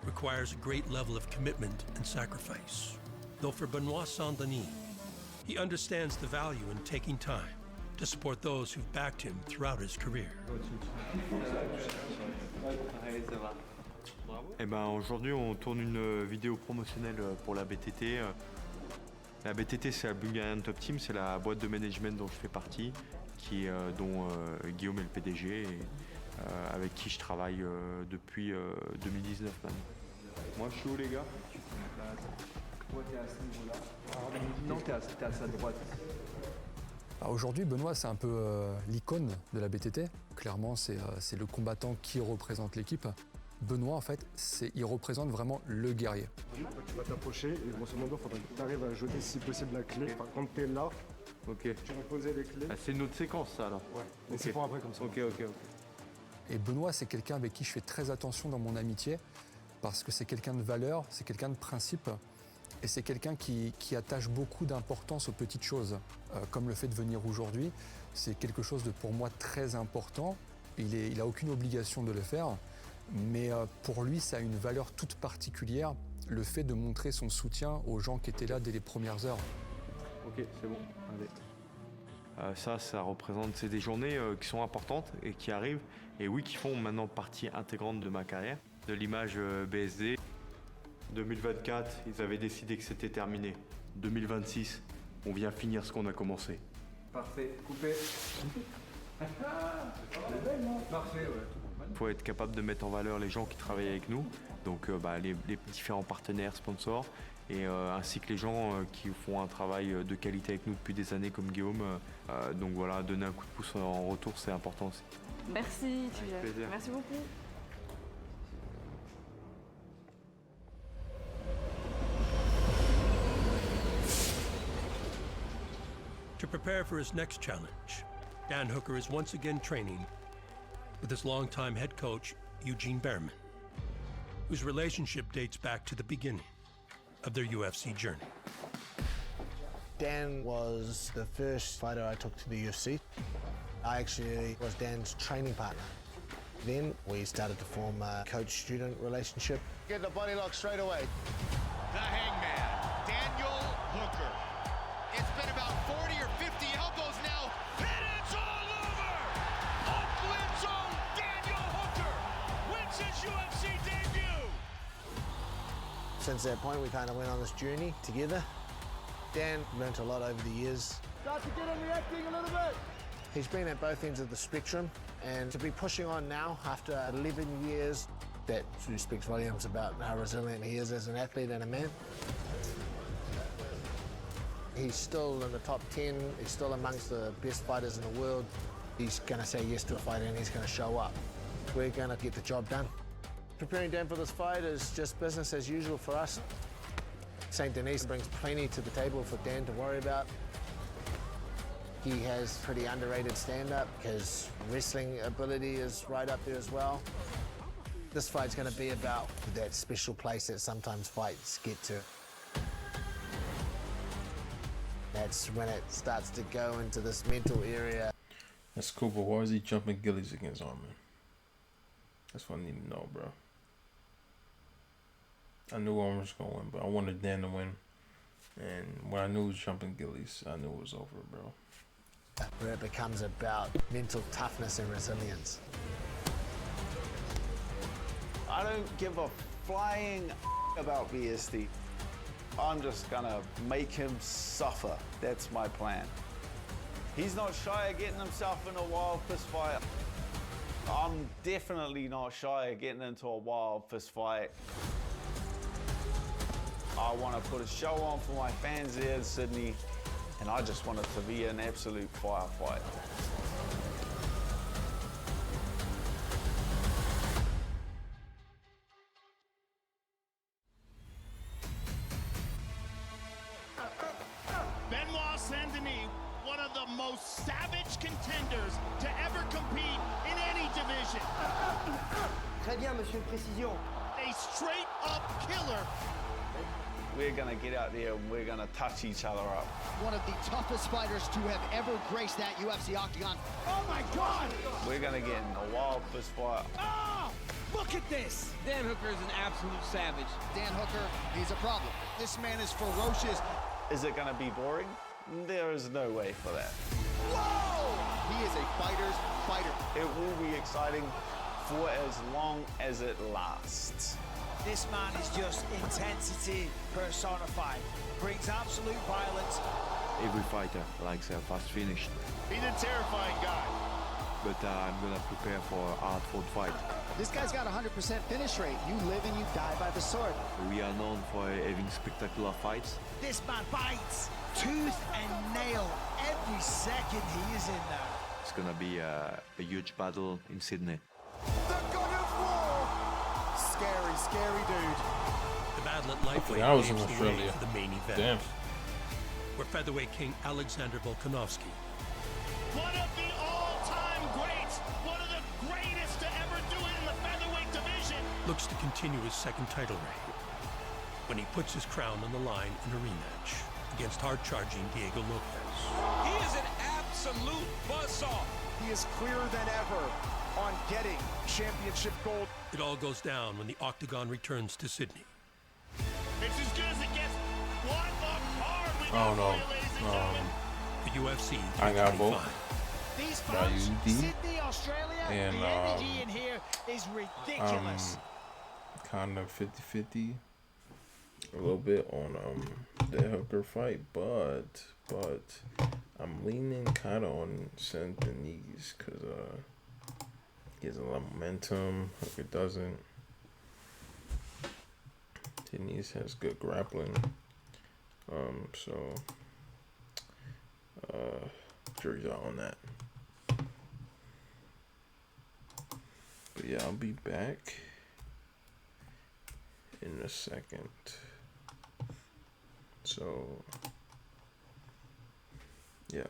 requires a great level of commitment and sacrifice. Though for Benoit Saint-Denis, he understands the value in taking time to support those who've backed him throughout his career. Eh ben, aujourd'hui, on tourne une vidéo promotionnelle pour la BTT. La BTT, c'est la Bulgarian Top Team, c'est la boîte de management dont je fais partie, dont Guillaume est le PDG, et avec qui je travaille depuis 2019 maintenant. Moi, je suis où, les gars? Toi, t'es à ce niveau-là. Non, t'es à sa droite. Aujourd'hui, Benoît, c'est un peu l'icône de la BTT. Clairement, c'est le combattant qui représente l'équipe. Benoît, en fait, il représente vraiment le guerrier. Tu vas t'approcher et grosso modo, il faudrait que tu arrives à jeter si possible la clé. Enfin, quand tu es là, tu vas poser les clés. Ah, c'est une autre séquence, ça, là. Ouais, mais c'est pour après comme ça. Ok. Et Benoît, c'est quelqu'un avec qui je fais très attention dans mon amitié parce que c'est quelqu'un de valeur, c'est quelqu'un de principe et c'est quelqu'un qui attache beaucoup d'importance aux petites choses. Comme le fait de venir aujourd'hui, c'est quelque chose de pour moi très important. Il n'a aucune obligation de le faire, mais pour lui, ça a une valeur toute particulière, le fait de montrer son soutien aux gens qui étaient là dès les premières heures. Ok, c'est bon, allez. Ça représente, c'est des journées qui sont importantes et qui arrivent, et oui, qui font maintenant partie intégrante de ma carrière, de l'image BSD. 2024, ils avaient décidé que c'était terminé. 2026, on vient finir ce qu'on a commencé. Parfait, coupé. Parfait, ouais. Il faut être capable de mettre en valeur les gens qui travaillent avec nous, donc les différents partenaires, sponsors, et ainsi que les gens qui font un travail de qualité avec nous depuis des années comme Guillaume. Donc voilà, donner un coup de pouce en retour, c'est important aussi. Merci, Avec plaisir. Merci beaucoup. To prepare for his next challenge, Dan Hooker is once again training with his longtime head coach, Eugene Behrman. whose relationship dates back to the beginning of their UFC journey. Dan was the first fighter I took to the UFC. I actually was Dan's training partner. Then we started to form a coach-student relationship. Get the body lock straight away. The Hangman, Daniel Hooker. It's been about 40 or 50 elbows now, and it's all over! Oakland's own Daniel Hooker wins his UFC debut! Since that point, we kind of went on this journey together. Dan learnt a lot over the years. Start to get him reacting a little bit. He's been at both ends of the spectrum, and to be pushing on now after 11 years, that speaks volumes about how resilient he is as an athlete and a man. He's still in the top 10, he's still amongst the best fighters in the world. He's going to say yes to a fight and he's going to show up. We're going to get the job done. Preparing Dan for this fight is just business as usual for us. St. Denis brings plenty to the table for Dan to worry about. He has pretty underrated stand-up. His wrestling ability is right up there as well. This fight's going to be about that special place that sometimes fights get to. That's when it starts to go into this mental area. That's cool, but why is he jumping Gillies against Arman? That's what I need to know, bro. I knew Arman was going to win, but I wanted Dan to win. And when I knew he was jumping Gillies, I knew it was over, bro. Where it becomes about mental toughness and resilience. I don't give a flying about BSD. I'm just gonna make him suffer. That's my plan. He's not shy of getting himself in a wild fist fight. I'm definitely not shy of getting into a wild fist fight. I want to put a show on for my fans there in Sydney, and I just want it to be an absolute firefight. Benoit Saint-Denis, one of the most savage contenders to ever compete in any division. Très bien, monsieur Précision. A straight-up killer. We're gonna get out there and we're gonna touch each other up. One of the toughest fighters to have ever graced that UFC octagon. Oh my God! We're gonna get in a wild fist fight. Oh! Look at this! Dan Hooker is an absolute savage. Dan Hooker, he's a problem. This man is ferocious. Is it gonna be boring? There is no way for that. Whoa! He is a fighter's fighter. It will be exciting for as long as it lasts. This man is just intensity personified. Brings absolute violence. Every fighter likes a fast finish. He's a terrifying guy. But I'm gonna prepare for a hard-fought fight. This guy's got a 100% finish rate. You live and you die by the sword. We are known for having spectacular fights. This man bites tooth and nail every second he is in there. It's gonna be a huge battle in Sydney. The God of War! Scary, scary dude. The battle at lightweight I was in paves the Australia. way for the main event, Damn. where featherweight king Alexander Volkanovski One of the all-time greats. One of the greatest to ever do it in the featherweight division. looks to continue his second title reign when he puts his crown on the line in a rematch against hard-charging Diego Lopez. He is an absolute buzzsaw. He is clearer than ever on getting championship gold. It all goes down when the Octagon returns to Sydney. It's as good as it gets. What a card we I got don't know. for you, ladies and gentlemen. The UFC I got both. 325. These By fans, UD. Sydney, Australia, And, the energy in here is ridiculous. Kind of 50-50. A little bit on the Hooker fight, but I'm leaning kind of on Saint Denis because he has a lot of momentum. Hooker doesn't. Denis has good grappling. So jury's out on that. But yeah, I'll be back in a second. So yeah.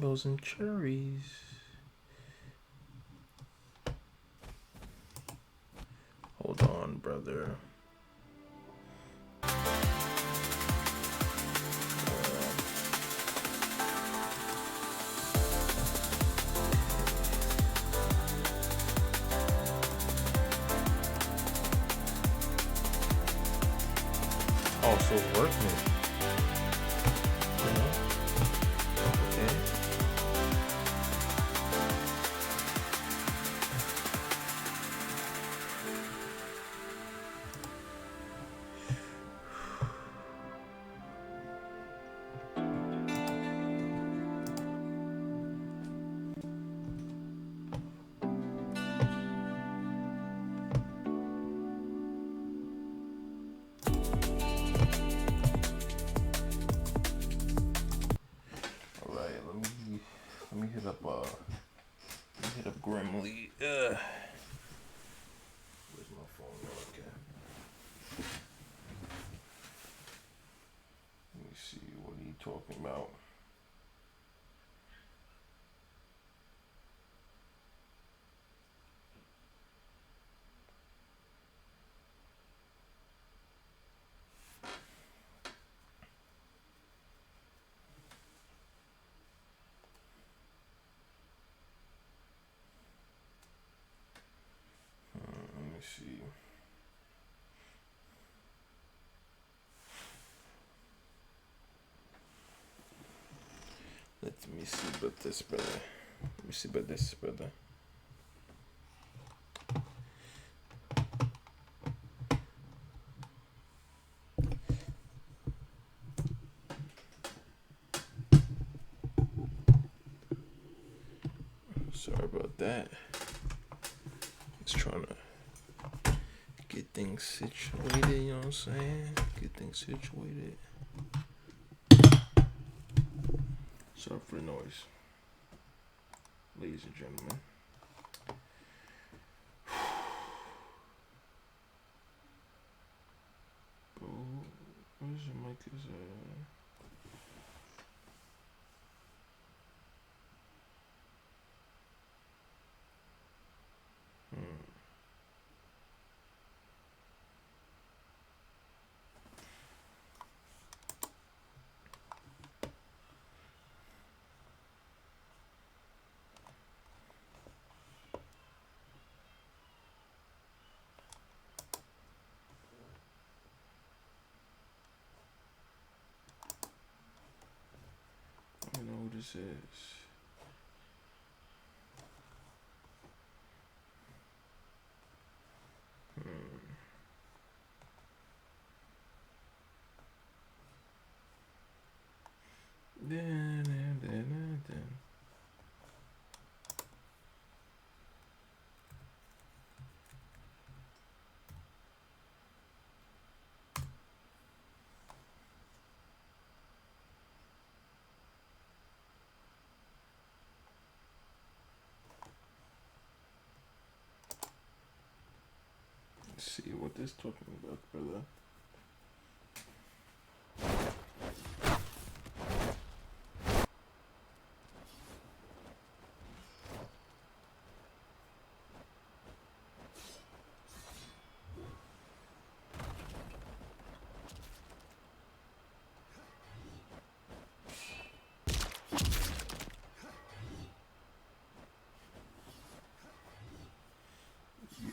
rainbows and cherries. Hold on, brother. Also working. Okay. Let me hit up Grimly. Where's my phone? Okay. Let me see what he talking about. Let me see. Let me see about this, brother. Let me see about this, brother. Sorry about that. Just trying to get things situated, you know what I'm saying? Get things situated. Sorry for the noise, ladies and gentlemen. Oh, where's your mic? Is I don't know who this is. Let's see what this talking about, brother.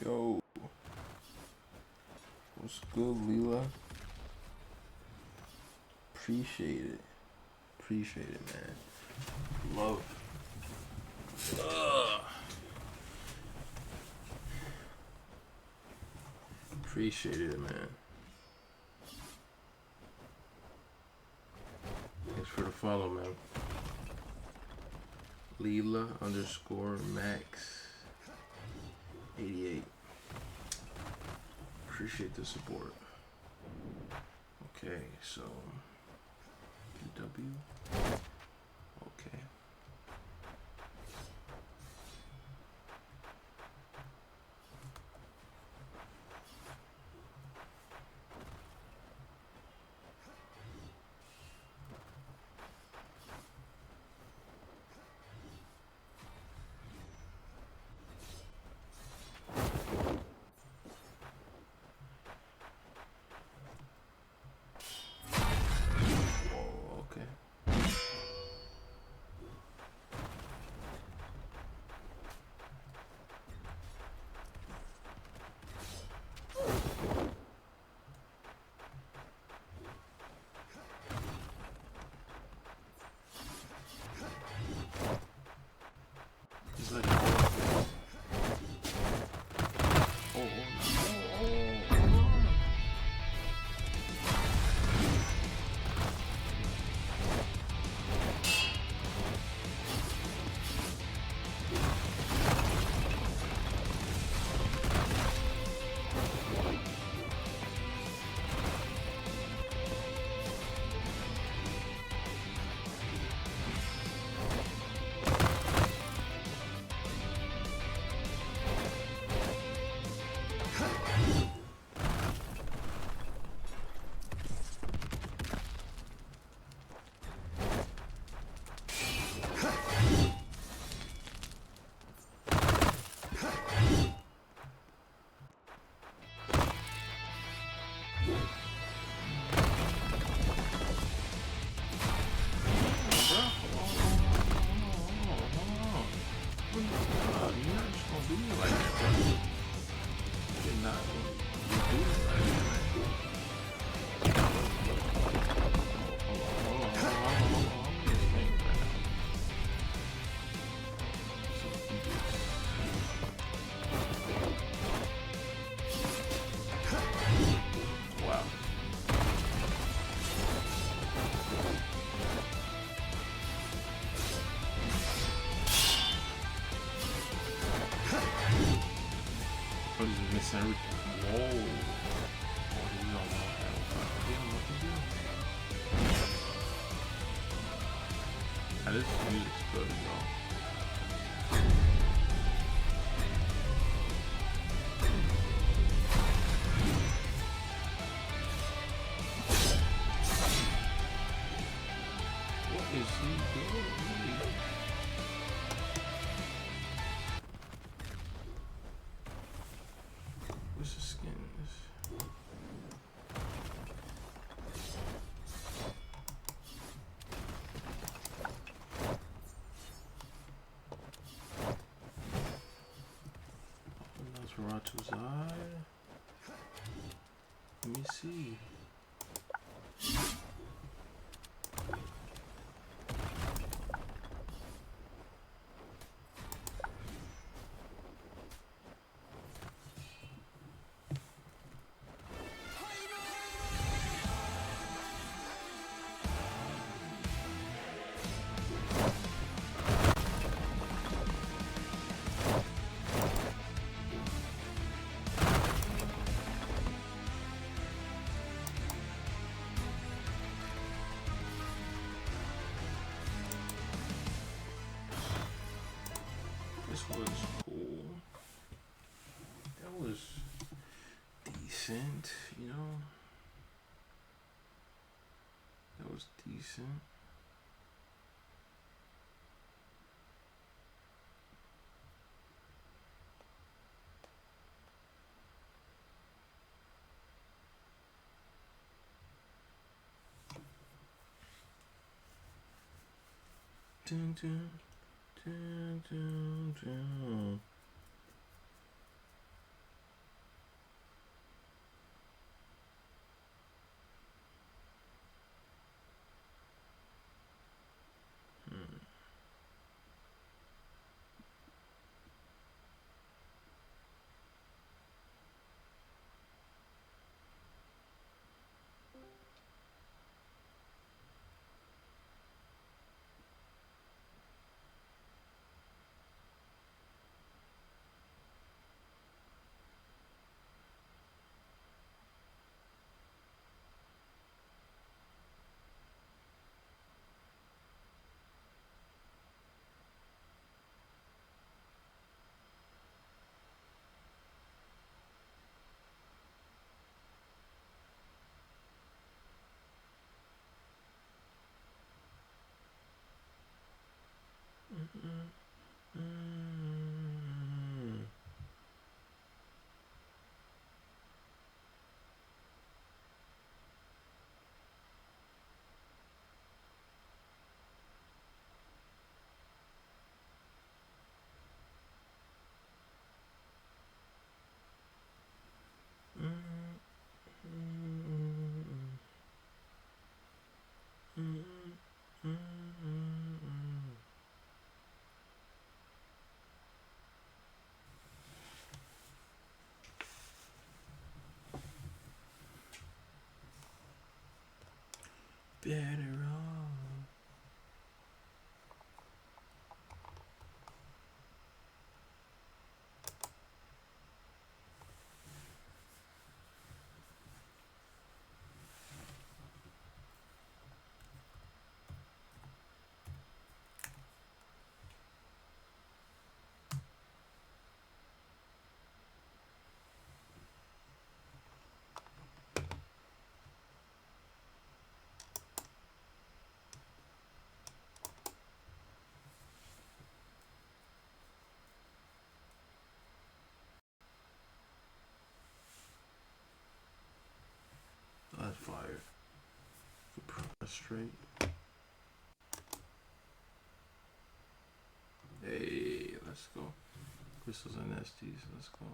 Yo, what's good, Leela? Appreciate it. Appreciate it, man. Love. Appreciate it, man. Thanks for the follow, man. Leela_Max 88. Appreciate the support. Okay, so PW. Okay. Miss Henry. Whoa. Oh, he's on that. This music's good, though. What is he doing? What's the skin? That's Ratu's eye. Let me see. This was cool. That was decent, you know. That was decent. Dun, dun. Dun, dun, dun. Better off. That's fire. Straight. Hey, let's go. Crystals and STs, let's go.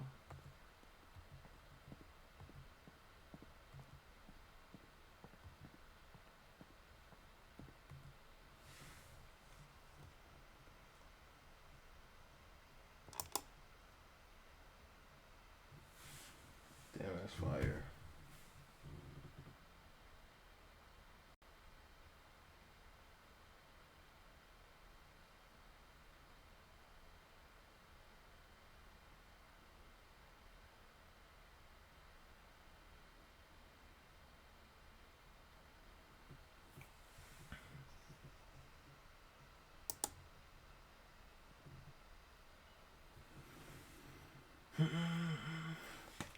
Damn, that's fire.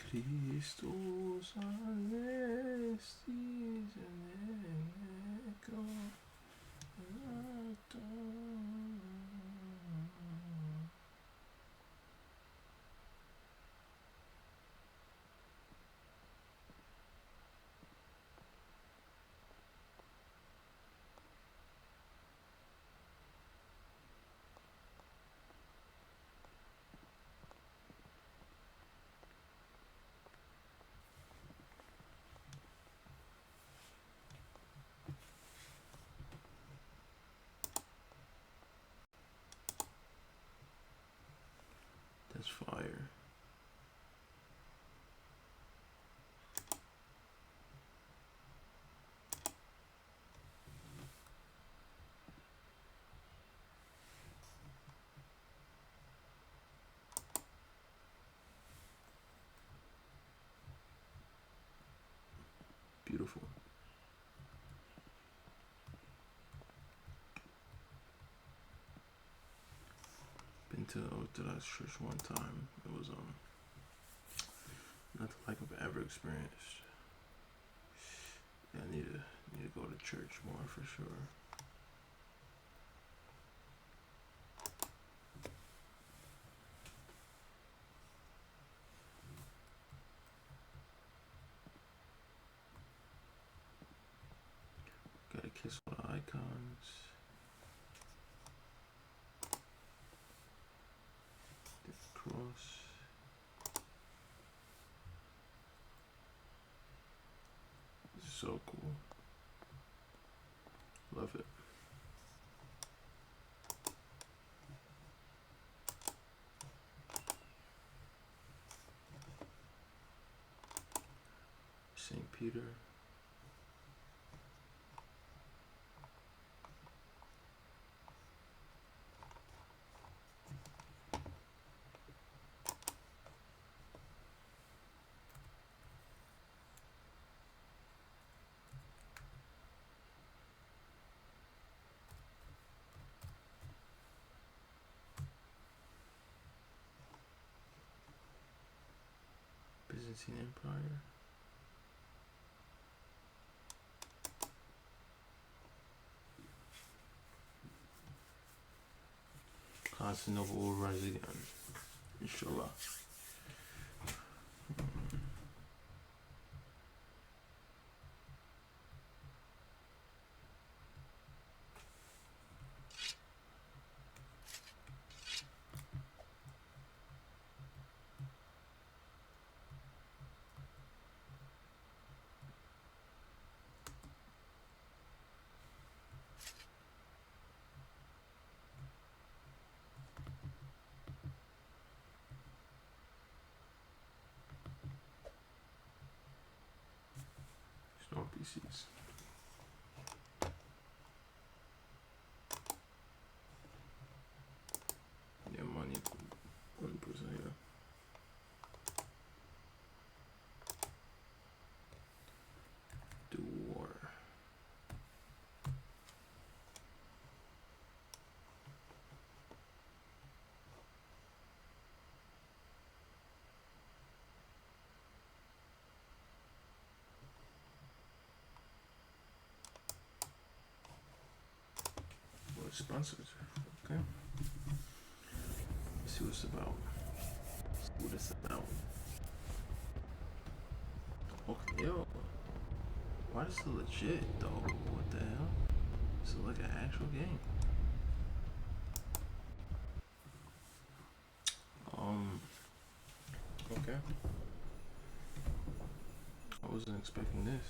Christus Alestis eco That's fire. Beautiful. Been to the Orthodox church one time. It was nothing like I've ever experienced. Yeah, I need to go to church more for sure. Gotta kiss all the icons. Cross. This is so cool. Love it. St. Peter. Byzantine Empire. Constantinople will rise again. Inshallah. PCs. Yeah, money 1% here. Do war. Sponsors. Okay. Let's see what it's about. Let's see what it's about. Okay, yo. Why is it legit though? What the hell? Is it like an actual game? Okay. I wasn't expecting this.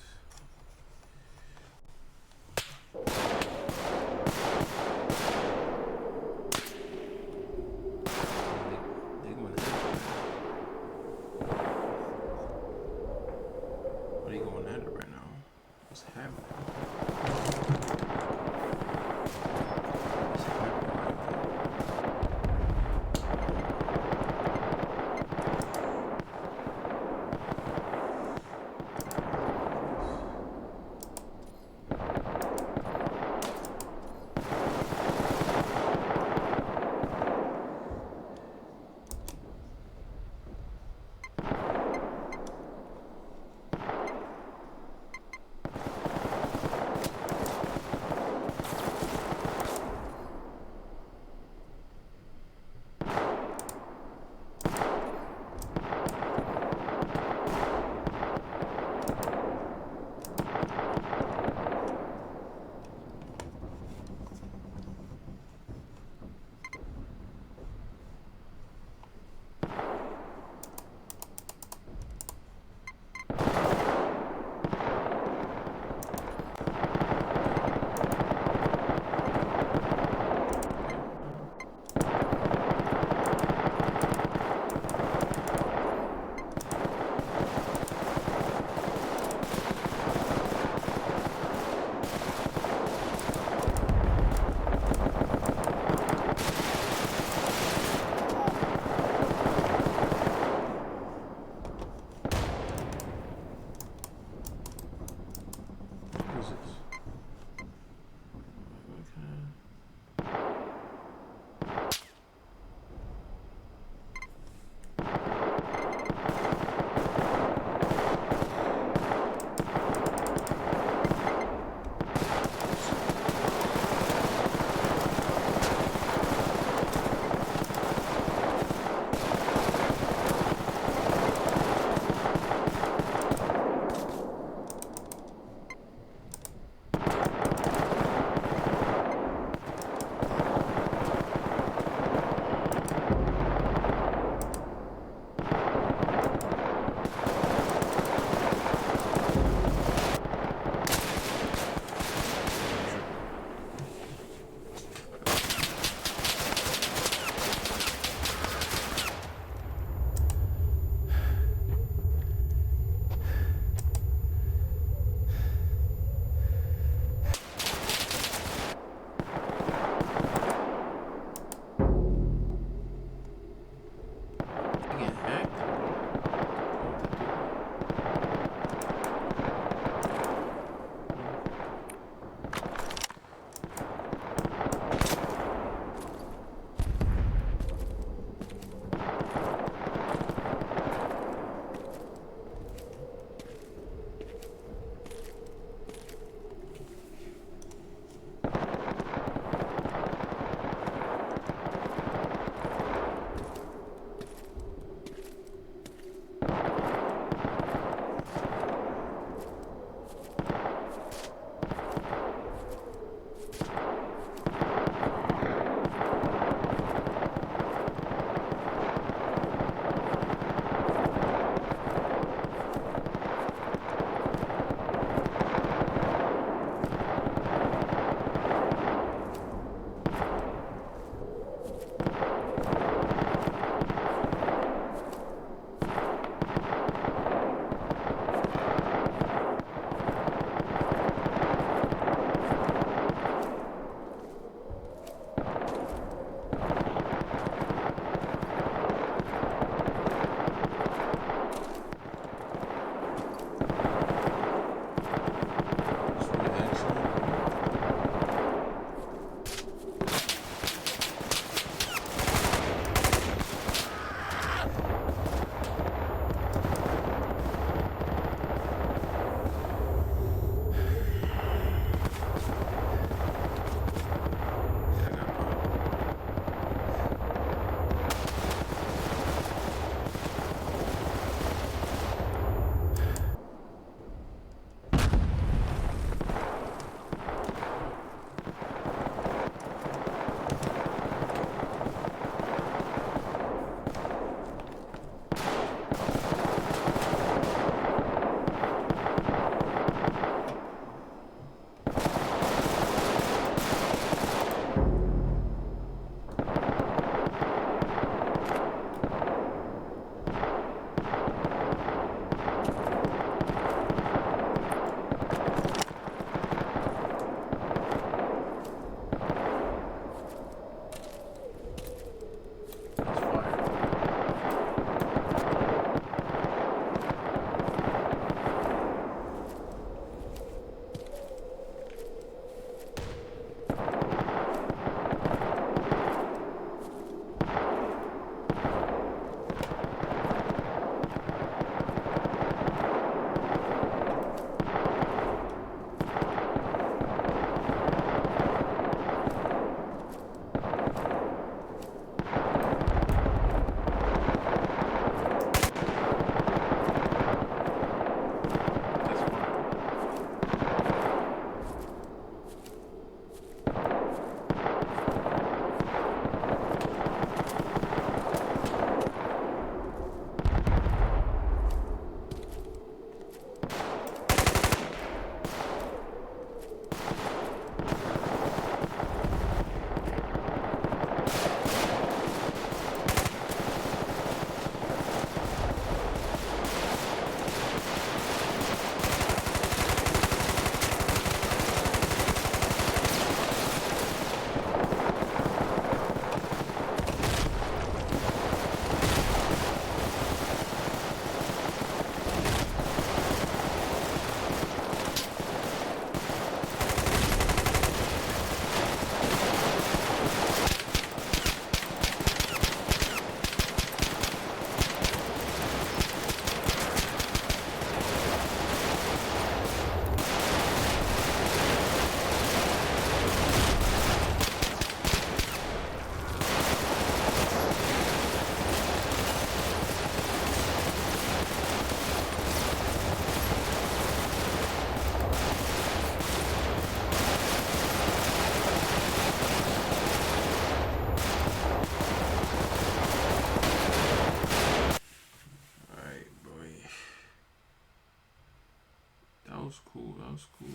That was cool. That was cool.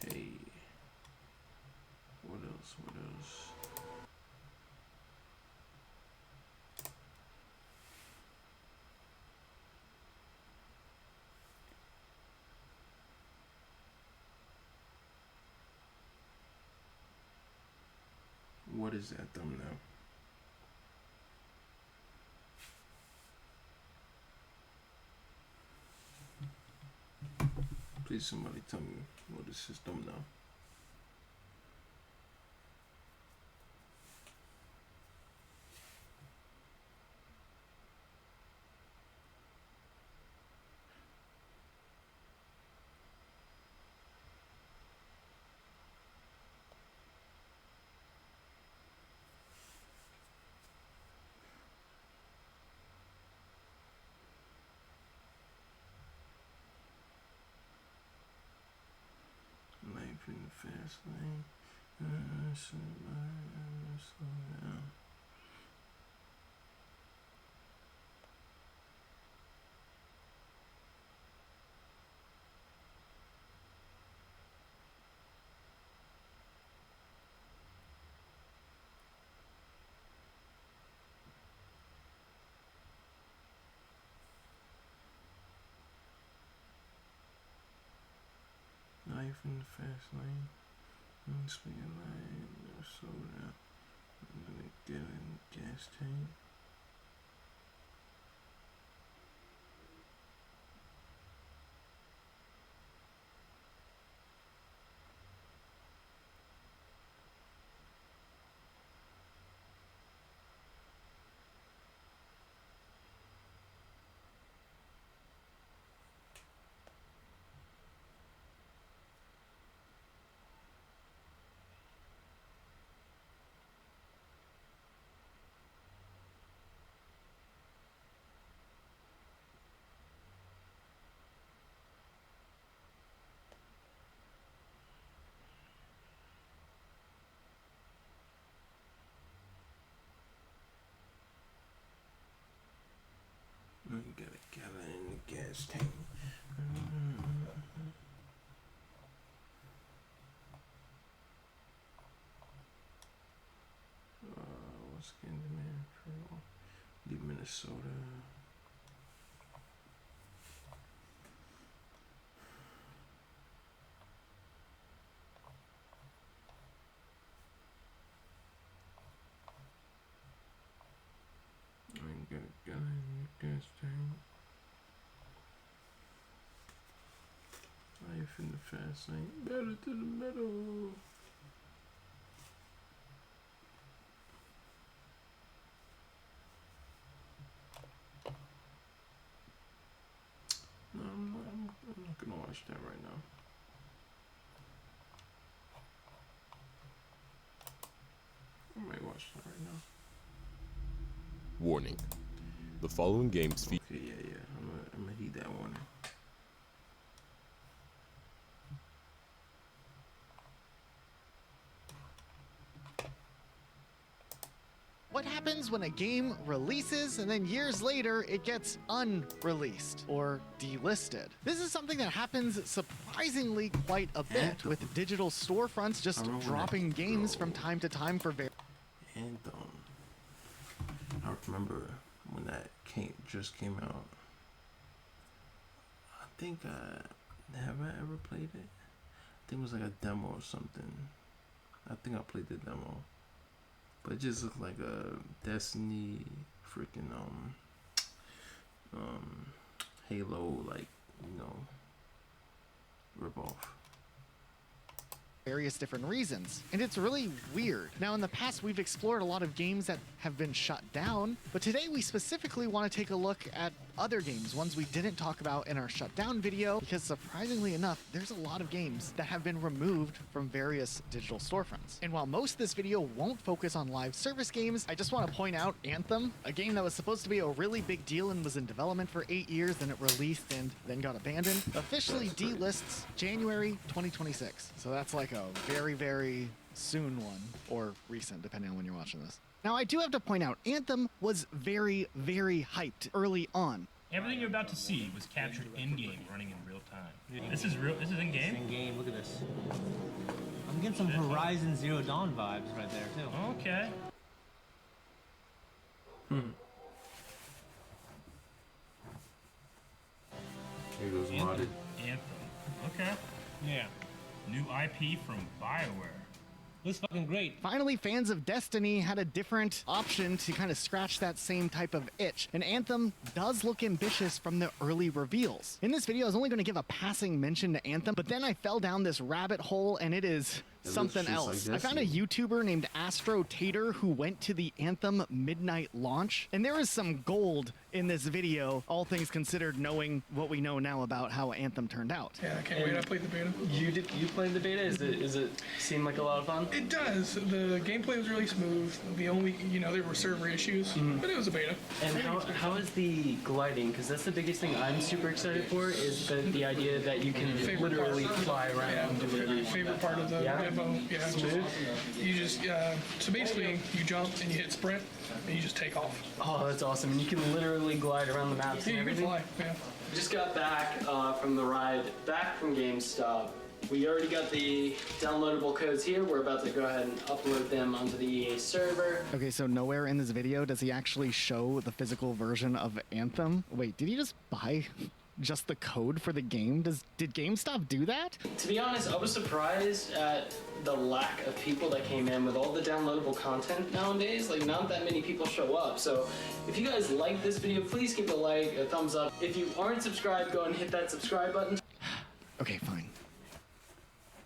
Okay. What else? What else? What is that thumbnail? Please somebody tell me what is this thumbnail? Life in the fast lane. Slow down. Life in the fast lane. Speed line, slow down. I'm gonna get in the gas tank. Got a gallon in the gas tank. What's getting the man for leave Minnesota? I ain't got a gallon in the gas tank. Life in the fast lane, better to the middle. No, I'm not gonna watch that right now. I might watch that right now. Warning. The following games feature. Okay, yeah. I'm gonna heed that warning. What happens when a game releases and then years later it gets unreleased or delisted? This is something that happens surprisingly quite a bit with digital storefronts just dropping games from time to time for Anthem. I remember when that just came out. I think have I ever played it? I think it was like a demo or something. I think I played the demo. But it just looked like a Destiny freaking Halo, like, you know, ripoff. various different reasons, and it's really weird. Now, in the past, we've explored a lot of games that have been shut down, but today we specifically want to take a look at other games, ones we didn't talk about in our shutdown video, because surprisingly enough, there's a lot of games that have been removed from various digital storefronts. And while most of this video won't focus on live service games, I just want to point out Anthem, a game that was supposed to be a really big deal and was in development for 8 years, then it released and then got abandoned, officially delists January 2026. So that's like a very, very soon one, or recent, depending on when you're watching this. Now, I do have to point out, Anthem was very, very hyped early on. Everything you're about to see was captured in-game, running in real time. This is real. This is in-game? It's in-game. Look at this. I'm getting some Horizon Zero Dawn vibes right there, too. Okay. Here goes modded. Anthem. Okay. Yeah. New IP from BioWare. Looks fucking great. Finally, fans of Destiny had a different option to kind of scratch that same type of itch. And Anthem does look ambitious from the early reveals. In this video, I was only going to give a passing mention to Anthem, but then I fell down this rabbit hole and it is something else. I found a YouTuber named Astro Tater who went to the Anthem midnight launch, and there is some gold in this video, all things considered, knowing what we know now about how Anthem turned out. Yeah, I can't wait. I played the beta. You played the beta? Is it seem like a lot of fun? It does. The gameplay was really smooth. The only, there were server issues, but it was a beta. And how is the gliding? Because that's the biggest thing I'm super excited for, is the idea that you can literally fly around and do whatever you want. Favorite part of the demo. Yeah, smooth. You just so basically you jump and you hit sprint and you just take off. Oh, that's awesome! And you can literally glide around the maps and everything. You can fly. Yeah. Just got back from the ride back from GameStop. We already got the downloadable codes here. We're about to go ahead and upload them onto the EA server. Okay, so nowhere in this video does he actually show the physical version of Anthem. Wait, did he just buy just the code for the game? Did GameStop do that? To be honest, I was surprised at the lack of people that came in with all the downloadable content nowadays. Like, not that many people show up. So if you guys like this video, please give it a like, a thumbs up. If you aren't subscribed, go and hit that subscribe button. Okay, fine.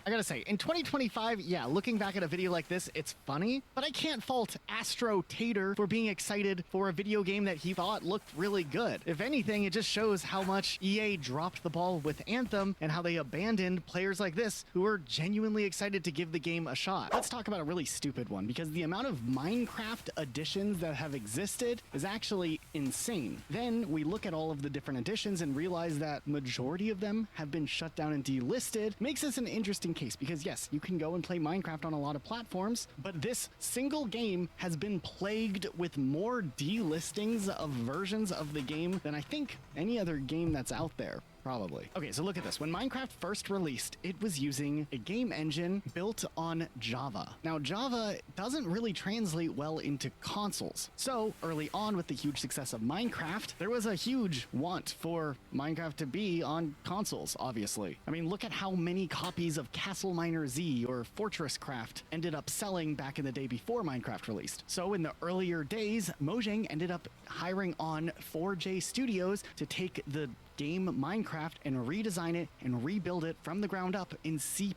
I gotta say, in 2025, yeah, looking back at a video like this, it's funny, but I can't fault Astro Tater for being excited for a video game that he thought looked really good. If anything, it just shows how much EA dropped the ball with Anthem and how they abandoned players like this who were genuinely excited to give the game a shot. Let's talk about a really stupid one, because the amount of Minecraft additions that have existed is actually insane. Then we look at all of the different additions and realize that majority of them have been shut down and delisted. Makes this an interesting case, because yes, you can go and play Minecraft on a lot of platforms, but this single game has been plagued with more delistings of versions of the game than I think any other game that's out there. Probably. Okay, so look at this. When Minecraft first released, it was using a game engine built on Java. Now, Java doesn't really translate well into consoles. So early on, with the huge success of Minecraft, there was a huge want for Minecraft to be on consoles, obviously. I mean, look at how many copies of Castle Miner Z or Fortress Craft ended up selling back in the day before Minecraft released. So in the earlier days, Mojang ended up hiring on 4J Studios to take the game Minecraft and redesign it and rebuild it from the ground up in C++,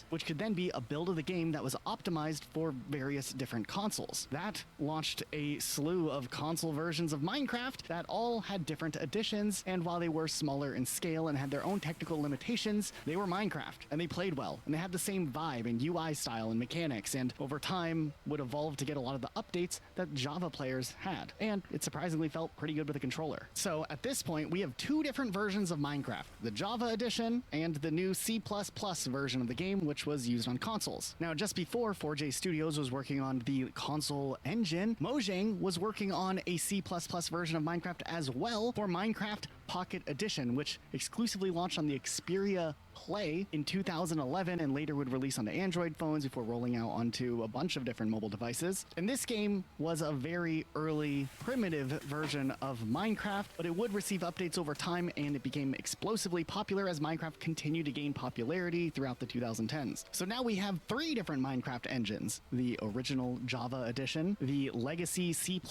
which could then be a build of the game that was optimized for various different consoles. That launched a slew of console versions of Minecraft that all had different additions, and while they were smaller in scale and had their own technical limitations, they were Minecraft, and they played well, and they had the same vibe and UI style and mechanics, and over time would evolve to get a lot of the updates that Java players had, and it surprisingly felt pretty good with a controller. So at this point, we have two different versions of Minecraft, the Java edition and the new C++ version of the game, which was used on consoles. Now, just before 4J Studios was working on the console engine, Mojang was working on a C++ version of Minecraft as well for Minecraft Pocket Edition, which exclusively launched on the Xperia Play in 2011 and later would release onto Android phones before rolling out onto a bunch of different mobile devices. And this game was a very early, primitive version of Minecraft, but it would receive updates over time, and it became explosively popular as Minecraft continued to gain popularity throughout the 2010s. So now we have three different Minecraft engines: the original Java edition, the legacy C++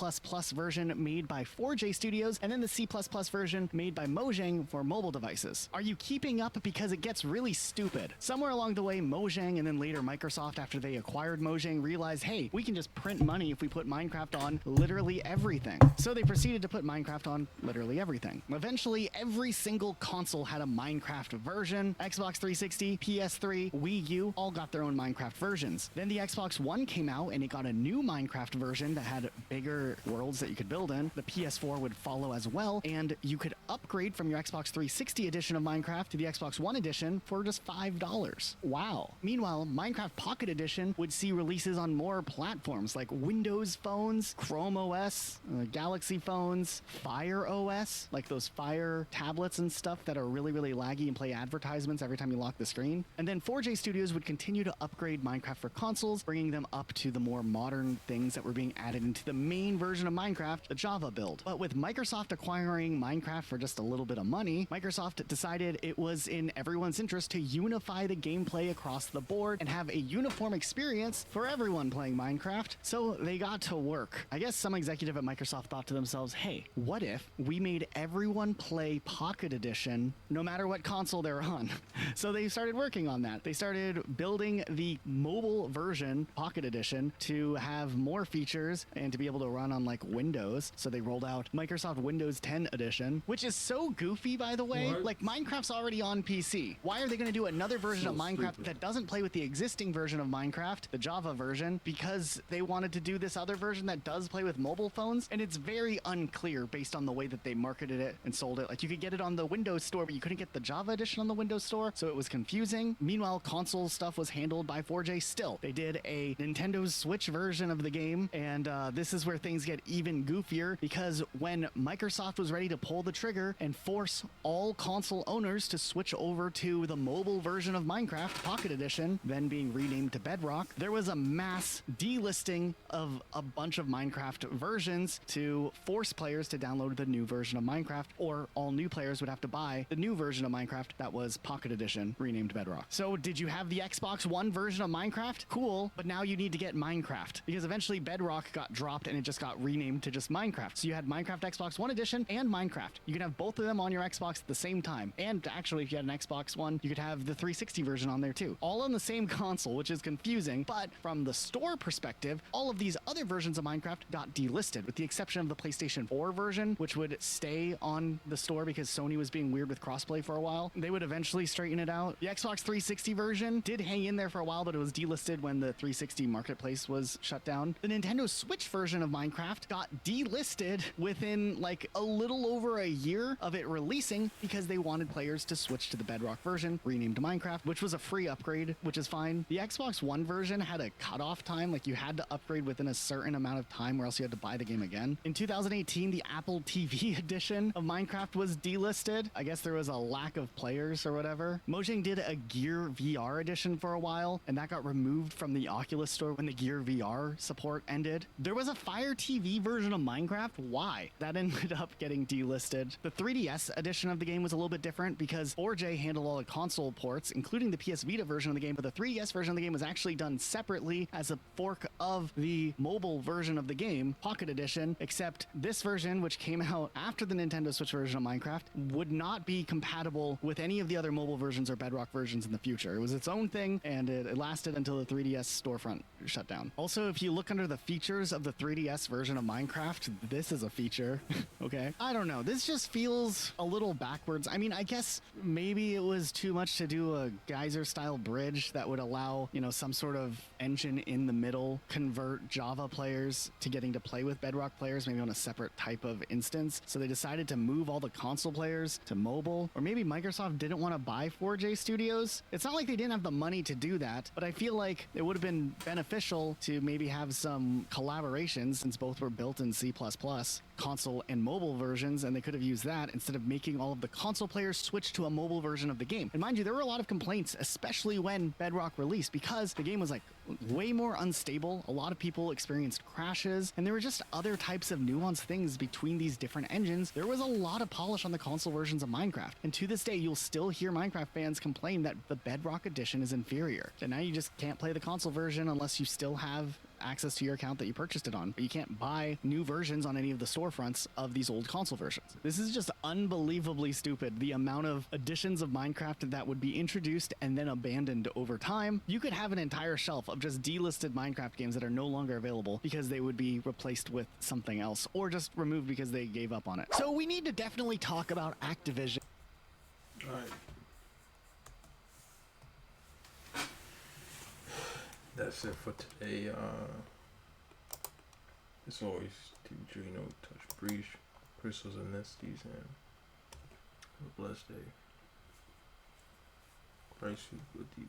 version made by 4J Studios, and then the C++ version made by Mojang for mobile devices. Are you keeping up? Because it gets really stupid. Somewhere along the way, Mojang and then later Microsoft, after they acquired Mojang, realized, hey, we can just print money if we put Minecraft on literally everything. So they proceeded to put Minecraft on literally everything. Eventually, every single console had a Minecraft version. Xbox 360, PS3, Wii U all got their own Minecraft versions. Then the Xbox One came out and it got a new Minecraft version that had bigger worlds that you could build in. The PS4 would follow as well, and you could upgrade from your Xbox 360 edition of Minecraft to the Xbox One edition for just $5. Wow. Meanwhile, Minecraft Pocket Edition would see releases on more platforms like Windows phones, Chrome OS, Galaxy phones, Fire OS, like those Fire tablets and stuff that are really, really laggy and play advertisements every time you lock the screen. And then 4J Studios would continue to upgrade Minecraft for consoles, bringing them up to the more modern things that were being added into the main version of Minecraft, the Java build. But with Microsoft acquiring Minecraft for just a little bit of money, Microsoft decided it was in everyone's interest to unify the gameplay across the board and have a uniform experience for everyone playing Minecraft. So they got to work. I guess some executive at Microsoft thought to themselves, hey, what if we made everyone play Pocket Edition no matter what console they're on? So they started working on that. They started building the mobile version, Pocket Edition, to have more features and to be able to run on like Windows. So they rolled out Microsoft Windows 10 Edition, which is so goofy, by the way. What? Like, Minecraft's already on PC. Why are they going to do another version of Minecraft that doesn't play with the existing version of Minecraft, the Java version, because they wanted to do this other version that does play with mobile phones? And it's very unclear based on the way that they marketed it and sold it. Like, you could get it on the Windows Store, but you couldn't get the Java edition on the Windows Store, so it was confusing. Meanwhile, console stuff was handled by 4J still. They did a Nintendo Switch version of the game, and this is where things get even goofier, because when Microsoft was ready to pull the trigger and force all console owners to switch over to the mobile version of Minecraft, Pocket Edition, then being renamed to Bedrock, there was a mass delisting of a bunch of Minecraft versions to force players to download the new version of Minecraft, or all new players would have to buy the new version of Minecraft that was Pocket Edition, renamed Bedrock. So did you have the Xbox One version of Minecraft? Cool, but now you need to get Minecraft, because eventually Bedrock got dropped and it just got renamed to just Minecraft. So you had Minecraft Xbox One Edition and Minecraft. You can have both of them on your Xbox at the same time. And actually, if you had an Xbox One, you could have the 360 version on there too. All on the same console, which is confusing. But from the store perspective, all of these other versions of Minecraft got delisted, with the exception of the PlayStation 4 version, which would stay on the store because Sony was being weird with crossplay for a while. They would eventually straighten it out. The Xbox 360 version did hang in there for a while, but it was delisted when the 360 marketplace was shut down. The Nintendo Switch version of Minecraft got delisted within like a little over a year of it releasing, because they wanted players to switch to the Bedrock version, renamed Minecraft, which was a free upgrade, which is fine. The Xbox One version had a cutoff time, like you had to upgrade within a certain amount of time or else you had to buy the game again. In 2018, the Apple TV edition of Minecraft was delisted. I guess there was a lack of players or whatever. Mojang did a Gear VR edition for a while, and that got removed from the Oculus Store when the Gear VR support ended. There was a Fire TV version of Minecraft. Why? That ended up getting delisted. The 3DS edition of the game was a little bit different because 4J handled all solid console ports, including the PS Vita version of the game, but the 3DS version of the game was actually done separately as a fork of the mobile version of the game, Pocket Edition, except this version, which came out after the Nintendo Switch version of Minecraft, would not be compatible with any of the other mobile versions or Bedrock versions in the future. It was its own thing, and it lasted until the 3DS storefront shut down. Also, if you look under the features of the 3DS version of Minecraft, this is a feature. Okay, I don't know, this just feels a little backwards. I mean, I guess maybe it was too much to do a geyser style bridge that would allow, you know, some sort of engine in the middle convert Java players to getting to play with Bedrock players, maybe on a separate type of instance. So they decided to move all the console players to mobile, or maybe Microsoft didn't want to buy 4J Studios. It's not like they didn't have the money to do that, but I feel like it would have been beneficial to maybe have some collaborations, since both were built in C++, console and mobile versions, and they could have used that instead of making all of the console players switch to a mobile version of the game. And mind you, there were a lot of complaints, especially when Bedrock released, because the game was like way more unstable. A lot of people experienced crashes, and there were just other types of nuanced things between these different engines. There was a lot of polish on the console versions of Minecraft, and to this day you'll still hear Minecraft fans complain that the Bedrock edition is inferior. And now you just can't play the console version unless you still have access to your account that you purchased it on, but you can't buy new versions on any of the storefronts of these old console versions. This is just unbelievably stupid, the amount of editions of Minecraft that would be introduced and then abandoned over time. You could have an entire shelf of just delisted Minecraft games that are no longer available because they would be replaced with something else, or just removed because they gave up on it. So we need to definitely talk about Activision. All right. That's it for today. As always, TVDreeno, Touch Breach, Crystals and Nesties, and have a blessed day. Christ with you.